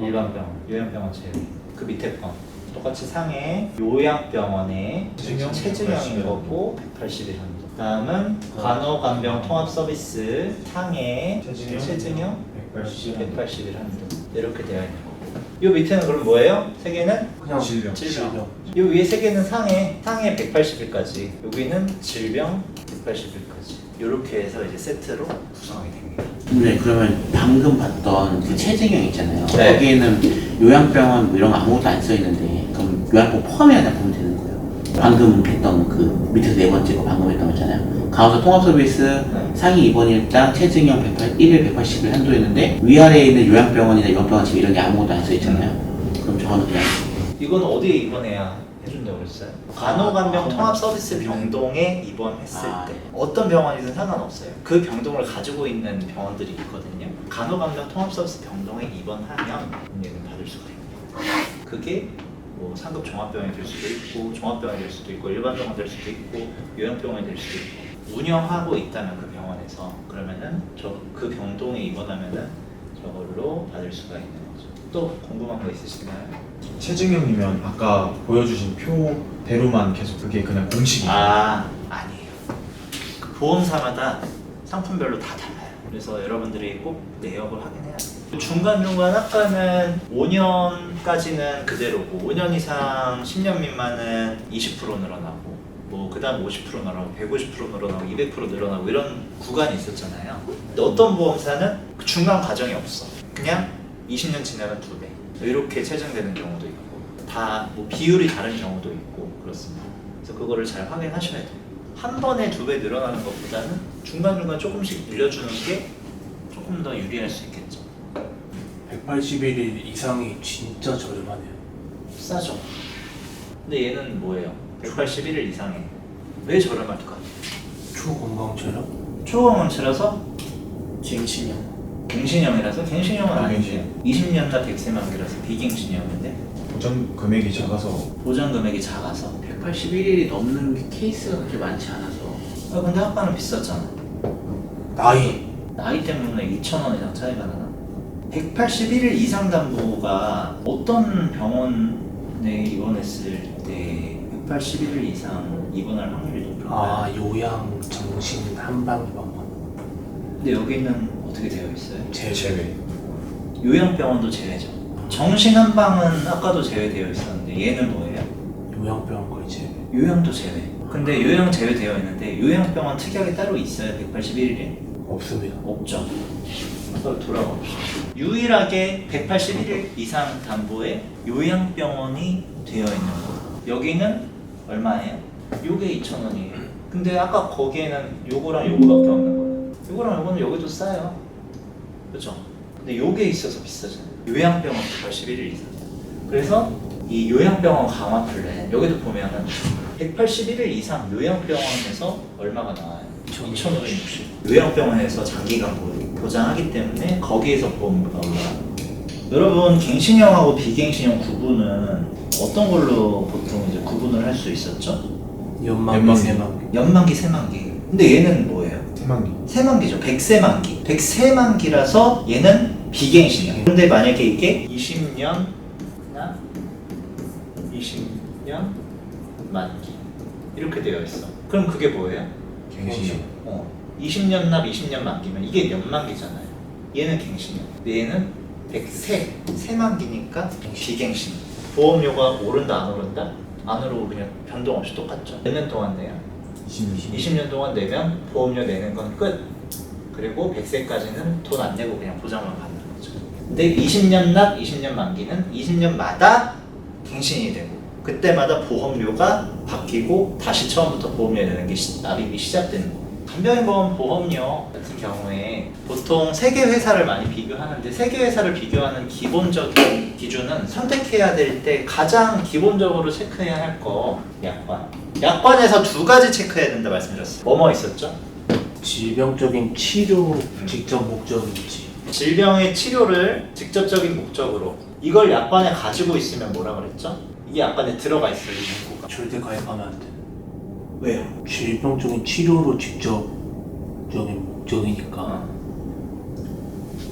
일반 병원, 요양병원 제외. 그 밑에 건 똑같이 상해 요양병원의 체증형인 거고 180일 한도. 다음은 간호간병 통합 서비스 상해 체증형 180일 한도. 이렇게 되어 있는 거고. 요 밑에는 그럼 뭐예요? 세 개는
그냥
질병.
요 위에 세 개는 상해 180일까지. 여기는 질병 180일까지. 이렇게 해서 이제 세트로 구성하게 됩니다.
네, 그러면 방금 봤던 그 체증형 있잖아요.
네.
거기에는 요양병원 뭐 이런 거 아무것도 안 써 있는데 그럼 요양병 포함해야 보면 되는 거예요. 방금 했던 그 밑에서 네 번째 거 방금 했던 거 있잖아요. 간호사 통합 서비스 상위 입원일당 체증형 1일 180일 한도였는데 위아래에 있는 요양병원이나 요양병원 집 이런 게 아무것도 안 써 있잖아요. 그럼 저거는 그냥
이건 어디에 입원해야 해준다고 그랬어요? 간호간병 통합 서비스 병동에 입원했을 때 어떤 병원이든 상관없어요. 그 병동을 가지고 있는 병원들이 있거든요. 간호간병 통합 서비스 병동에 입원하면 얘는 받을 수가 있고, 그게 뭐 상급 종합병원이 될 수도 있고 종합병원이 될 수도 있고 일반 병원 될 수도 있고 요양병원이 될 수도 있고, 운영하고 있다면 그 병원에서 그러면은 그 병동에 입원하면은 저걸로 받을 수가 있는 거죠. 또 궁금한 거 있으신가요?
체증형이면 아까 보여주신 표대로만 계속 그게 그냥 공식이에요.
아니에요. 그 보험사마다 상품별로 다 달라요. 그래서 여러분들이 꼭 내역을 확인해야 돼요. 중간중간 아까는 5년까지는 그대로고 5년 이상 10년 미만은 20% 늘어나고 그 다음 50% 늘어나고 150% 늘어나고 200% 늘어나고 이런 구간이 있었잖아요. 근데 어떤 보험사는 그 중간 과정이 없어. 그냥 20년 지나면 2배 이렇게 체증되는 경우도 있고, 다 뭐 비율이 다른 경우도 있고 그렇습니다. 그래서 그거를 잘 확인하셔야 돼요. 한 번에 2배 늘어나는 것보다는 중간중간 조금씩 늘려주는 게 조금 더 유리할 수 있겠죠.
181일 이상이 진짜 저렴하네요.
싸죠. 근데 얘는 뭐예요? 181일 이상에 왜 저렴할까?
초건강처럼?
초건강치라서
갱신형.
갱신형이라서 갱신형은 아니에요.
비갱신.
20년다 100세 만기라서 비갱신형인데
보전 금액이 작아서
보장 금액이 작아서.
181일이 넘는 게 케이스가 그렇게 많지 않아서.
근데 아까는 비쌌잖아. 나이 때문에 2,000원 이상 차이가 나나? 181일 이상 담보가 어떤 병원에 입원했을 때 181일 이상 입원할 확률이 높을까요?
요양, 정신, 한방병원.
근데 여기는 어떻게 되어 있어요?
제외.
요양병원도 제외죠. 정신 한방은 아까도 제외되어 있었는데 얘는 뭐예요?
요양병원 거의 제외.
요양도 제외. 근데 요양 제외되어 있는데 요양병원 특약이 따로 있어요? 181일에?
없습니다.
없죠. 아까 돌아가 봅시다. 유일하게 181일 이상 담보에 요양병원이 되어 있는 거. 여기는 얼마예요? 요게 2,000원이에요. 근데 아까 거기에는 요거랑 요거밖에 없는 거예요. 요거랑 요거는 여기도 싸요. 그렇죠? 근데 요게 있어서 비싸잖아요. 요양병원 181일 이상. 그래서 이 요양병원 강화 플랜 여기도 보면은 181일 이상 요양병원에서 얼마가 나와요? 2,560. 요양병원에서 장기간 보장하기 때문에 거기에서 보험료가 올라가요. 여러분 갱신형하고 비갱신형 구분은 어떤 걸로 보통 이제 구분을 할 수 있었죠?
연만기, 세만기.
연만기, 세만기. 근데 얘는 뭐예요?
태만기.
세만기죠. 100세 만기. 100세 만기라서 얘는 비갱신형. 근데 만약에 이게 20년나 20년 만기 이렇게 되어 있어. 그럼 그게 뭐예요?
갱신형.
20년 납 20년 만기면 이게 연만기잖아요. 얘는 갱신형. 근데 얘는 100세 세만기니까 비갱신. 보험료가 오른다 안 오른다? 안 오르고 그냥 변동 없이 똑같죠. 몇 년 동안 내요? 20년 동안 내면 보험료 내는 건 끝. 그리고 100세까지는 돈 안 내고 그냥 보장만 받는 거죠. 근데 20년 납 20년 만기는 20년마다 갱신이 되고 그때마다 보험료가 바뀌고 다시 처음부터 보험료 내는 게 납입이 시작되는 거예요. 간병인 보험료 같은 경우에 보통 세 개 회사를 많이 비교하는데 세 개 회사를 비교하는 기본적인 기준은 선택해야 될 때 가장 기본적으로 체크해야 할 거 약관. 약관에서 두 가지 체크해야 된다 말씀드렸어요. 뭐뭐 있었죠?
질병적인 치료 직접 목적인지
질병의 치료를 직접적인 목적으로 이걸 약관에 가지고 있으면 뭐라 그랬죠? 이게 약관에 들어가 있어요, 이 문구가.
절대 가입하면 안 돼.
왜요?
질병적인 치료로 직접적인 목적이니까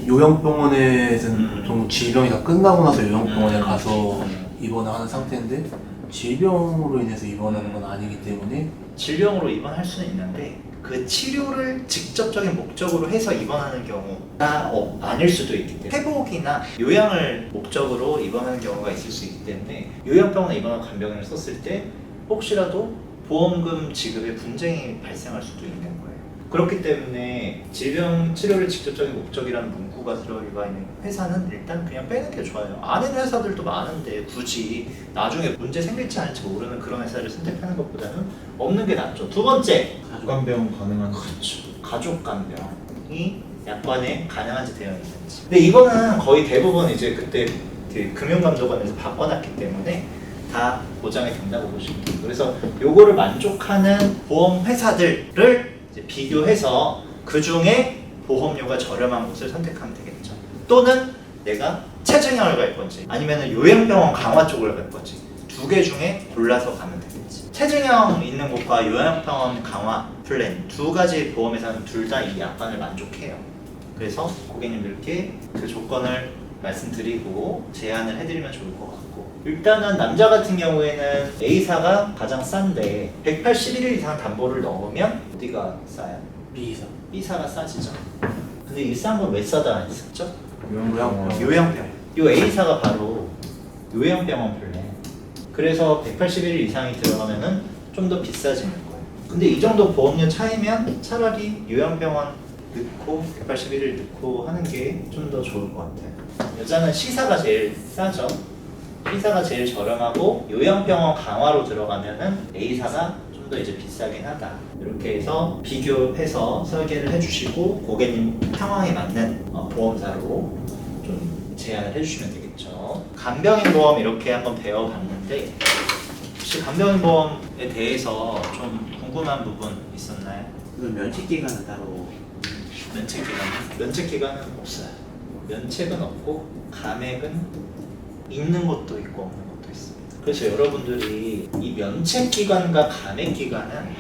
요양병원에서는 보통 질병이 다 끝나고 나서 요양병원에 가서 입원을 하는 상태인데 질병으로 인해서 입원하는 건 아니기 때문에
질병으로 입원할 수는 있는데 그 치료를 직접적인 목적으로 해서 입원하는 경우가 아닐 수도 있기 때문에 회복이나 요양을 목적으로 입원하는 경우가 있을 수 있기 때문에 요양병원에 입원한 간병인을 썼을 때 혹시라도 보험금 지급에 분쟁이 발생할 수도 있는 거예요. 그렇기 때문에 질병 치료를 직접적인 목적이라는 문구가 들어가 있는 회사는 일단 그냥 빼는 게 좋아요. 아닌 회사들도 많은데 굳이 나중에 문제 생길지 않을지 모르는 그런 회사를 선택하는 것보다는 없는 게 낫죠. 두 번째,
가족간병 가능한
그렇죠. 가족 간병이 약관에 가능한지 되어 있는지. 근데 이거는 거의 대부분 이제 그때 그 금융감독원에서 바꿔놨기 때문에 다 보장이 된다고 보시면 돼요. 그래서 요거를 만족하는 보험 회사들을 이제 비교해서 그 중에 보험료가 저렴한 곳을 선택하면 되겠죠. 또는 내가 체증형을 갈 건지 아니면 요양병원 강화 쪽을 갈 건지 두 개 중에 골라서 가면 되겠지. 체증형 있는 곳과 요양병원 강화 플랜 두 가지 보험회사는 둘 다 이 약관을 만족해요. 그래서 고객님들께 그 조건을 말씀드리고 제안을 해드리면 좋을 것 같고, 일단은 남자 같은 경우에는 A사가 가장 싼데 181일 이상 담보를 넣으면 어디가 싸요?
B사
B사가 싸지죠. 근데 이 싼 건 왜 싸다 했었죠?
요양병원
요양병원. 이 A사가 바로 요양병원 플랜. 그래서 181일 이상이 들어가면은 좀 더 비싸지는 거예요. 근데 이 정도 보험료 차이면 차라리 요양병원 넣고 181일 넣고 하는 게 좀 더 좋을 것 같아요. 여자는 C사가 제일 싸죠. B사가 제일 저렴하고 요양병원 강화로 들어가면은 A사가 좀 더 이제 비싸긴 하다. 이렇게 해서 비교해서 설계를 해주시고 고객님 상황에 맞는 보험사로 좀 제안을 해주시면 되겠죠. 간병인 보험 이렇게 한번 배워봤는데 혹시 간병인 보험에 대해서 좀 궁금한 부분 있었나요?
그럼 면책 기간은 따로
면책 기간은 없어요. 면책은 없고 감액은 있는 것도 있고 없는 것도 있습니다. 그래서 여러분들이 이 면책 기간과 감액 기간은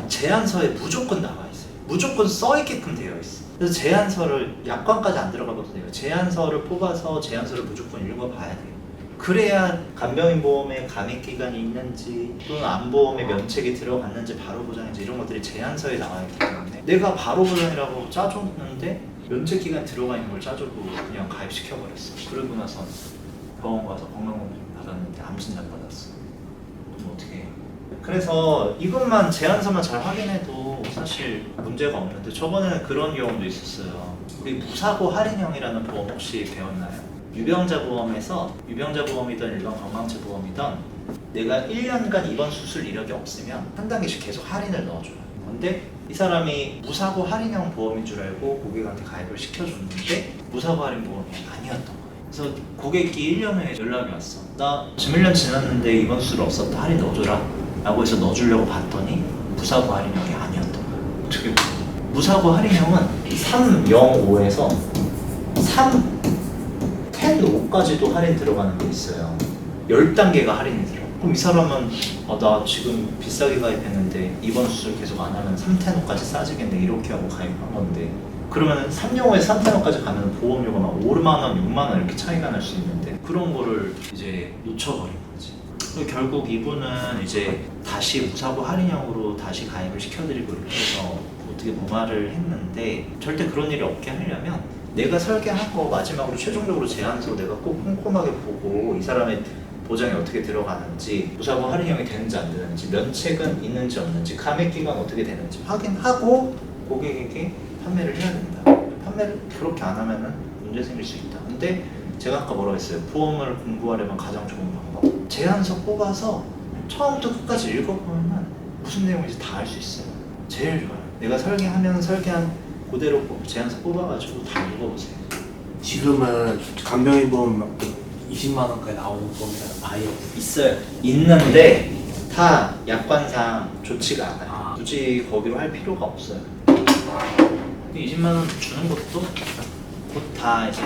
제안서에 무조건 나와 있어요. 무조건 써 있게끔 되어 있어요. 그래서 제안서를 약관까지 안 들어가도 돼요. 제안서를 뽑아서 제안서를 무조건 읽어봐야 돼요. 그래야 간병인 보험에 감액 기간이 있는지 또는 암보험에 면책이 들어갔는지 바로 보장인지 이런 것들이 제안서에 나와 있기 때문에 내가 바로 보장이라고 짜줬는데 면책 기간 들어가 있는 걸 짜주고 그냥 가입시켜 버렸어. 그러고 나서 병원 가서 건강검진 받았는데 암 진단 받았어. 그럼 어떻게 해요? 그래서 이것만 제안서만 잘 확인해도 사실 문제가 없는데 저번에는 그런 경험도 있었어요. 우리 무사고 할인형이라는 보험 혹시 배웠나요? 유병자 보험에서 유병자 보험이든 일반 건강체 보험이든 내가 1년간 입원 수술 이력이 없으면 한 단계씩 계속 할인을 넣어줘요. 근데 이 사람이 무사고 할인형 보험인 줄 알고 고객한테 가입을 시켜줬는데 무사고 할인 보험이 아니었던 거예요. 그래서 고객이 1년 후에 연락이 왔어. 나 지금 1년 지났는데 입원 수술 없었다. 할인 넣어줘라 라고 해서 넣어주려고 봤더니 무사고 할인형이 아니었던 거예요. 어떻게 무사고 할인형은 305에서 310까지도 할인 들어가는 게 있어요. 10단계가 할인이 들어. 그럼 이 사람은 나 지금 비싸게 가입했는데 이번 수술 계속 안 하면 310까지 싸지겠네 이렇게 하고 가입한 건데 그러면 305에서 310까지 가면 보험료가 막 5만 원, 6만 원 이렇게 차이가 날 수 있는데 그런 거를 이제 놓쳐버린 거지. 그리고 결국 이분은 이제 다시 무사고 할인형으로 다시 가입을 시켜드리고 이렇게 해서 어떻게 무마를 했는데 절대 그런 일이 없게 하려면 내가 설계한 거 마지막으로 최종적으로 제안서 내가 꼭 꼼꼼하게 보고 이 사람의 보장이 어떻게 들어가는지 무사고 할인형이 되는지 안 되는지 면책은 있는지 없는지 감액 기간 어떻게 되는지 확인하고 고객에게 판매를 해야 된다. 판매를 그렇게 안 하면은 문제 생길 수 있다. 근데 제가 아까 뭐라고 했어요? 보험을 공부하려면 가장 좋은 방법 제안서 뽑아서 처음부터 끝까지 읽어보면 무슨 내용인지 다 알 수 있어요. 제일 좋아요. 내가 설계하면 설계한 그대로 제안서 뽑아가지고 다 읽어보세요.
지금은 간병인보험 20만 원까지 나오는 보험이 아예 없어요.
있어요. 있는데 다 약관상 좋지가 않아요. 굳이 거기로 할 필요가 없어요. 20만 원 주는 것도 곧 다 이제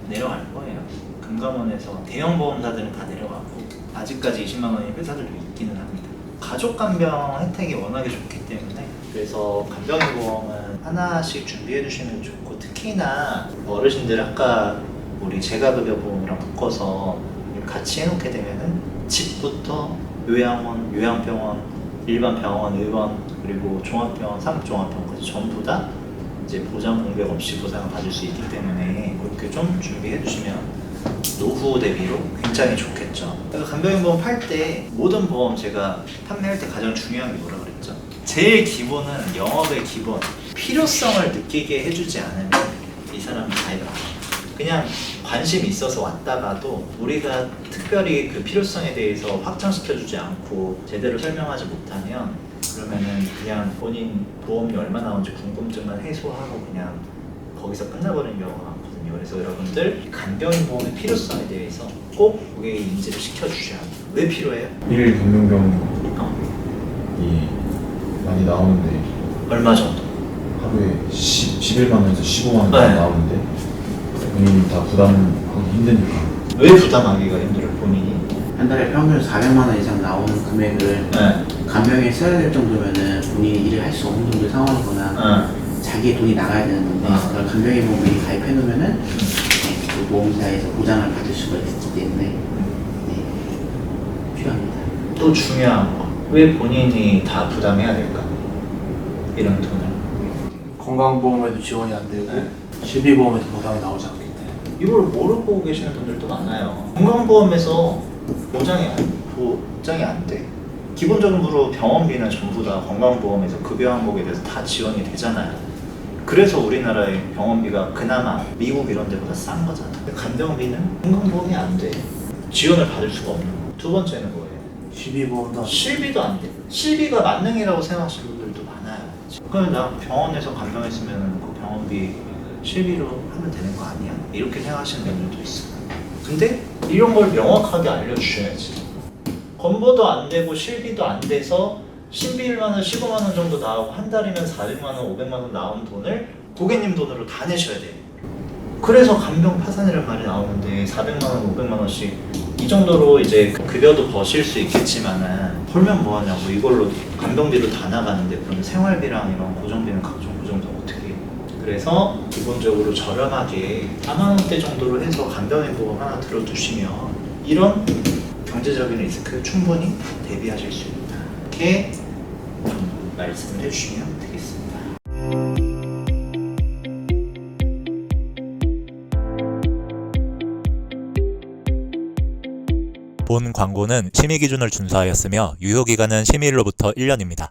내려갈 거예요. 금감원에서 대형 보험사들은 다 내려가고 아직까지 20만 원이 회사들도 있기는 합니다. 가족 간병 혜택이 워낙에 좋기 때문에 그래서 간병인 보험은 하나씩 준비해 주시면 좋고 특히나 어르신들 아까 우리 재가급여 보험이랑 묶어서 같이 해놓게 되면은 집부터 요양원, 요양병원, 일반 병원, 의원 그리고 종합병원, 산업종합병원까지 전부 다 이제 보장 공백 없이 보상을 받을 수 있기 때문에 그렇게 좀 준비해 주시면 노후 대비로 굉장히 좋겠죠. 간병인 보험 팔 때 모든 보험 제가 판매할 때 가장 중요한 게 뭐라 그랬죠? 제일 기본은 영업의 기본 필요성을 느끼게 해주지 않으면 이 사람이 가입을 안 해요. 그냥 관심이 있어서 왔다가도 우리가 특별히 그 필요성에 대해서 확장시켜주지 않고 제대로 설명하지 못하면 그러면은 그냥 본인 보험료 얼마 나오는지 궁금증만 해소하고 그냥 거기서 끝나버리는 경우가 많거든요. 그래서 여러분들 간병인 보험의 필요성에 대해서 꼭 고객의 인지를 시켜주셔야 돼요. 왜 필요해요?
일일 병동병이 많이 나오는데
얼마 정도?
하루에 11만 원에서 15만 원
네.
나오는데 본인이 다 부담하기 힘드니까.
왜 부담하기가 힘들어요, 본인이?
한 달에 평균 400만 원 이상 나오는 금액을
네.
간병에 써야 될 정도면은 본인이 일을 할 수 없는 정도의 상황이거나 자기의 돈이 나가야 되는 건데 그걸 간병인 보험에 미리 가입해 놓으면은 그 보험사에서 보장을 받을 수가 있기 때문에 필요합니다.
또 중요한 거. 왜 본인이 다 부담해야 될까? 이런 돈을.
건강보험에도 지원이 안 되고
네.
실비보험에도 보상이 나오지 않기 때문에
이걸 모르고 계시는 분들도 많아요. 건강보험에서 보장이 안 돼. 기본적으로 병원비는 전부 다 건강보험에서 급여 항목에 대해서 다 지원이 되잖아요. 그래서 우리나라의 병원비가 그나마 미국 이런 데보다 싼 거잖아. 근데 간병비는 건강보험이 안 돼. 지원을 받을 수가 없는 거. 두 번째는 뭐예요?
실비보험도 안 되고
실비도 안 돼. 실비가 만능이라고 생각하시는 분들도 많아요. 그럼 나 병원에서 간병했으면 그 병원비 실비로 하면 되는 거 아니야? 이렇게 생각하시는 분들도 있어요. 근데 이런 걸 명확하게 알려주셔야지. 건보도 안 되고 실비도 안 돼서 11만 원, 15만 원 정도 나오고 한 달이면 400만 원, 500만 원 나온 돈을 고객님 돈으로 다 내셔야 돼요. 그래서 간병 파산이라는 말이 나오는데 400만 원, 500만 원씩 이 정도로 이제 급여도 버실 수 있겠지만은 벌면 뭐하냐고. 이걸로 간병비도 다 나가는데 그러면 생활비랑 이런 고정비는 각종 고정도 어떻게 해요? 그래서 기본적으로 저렴하게 4만 원대 정도로 해서 간병인 보험 하나 들어두시면 이런 경제적인 리스크 충분히 대비하실 수 있다. 이렇게 좀 말씀을 해주시면 되겠습니다.
본 광고는 심의 기준을 준수하였으며 유효기간은 심의일로부터 1년입니다.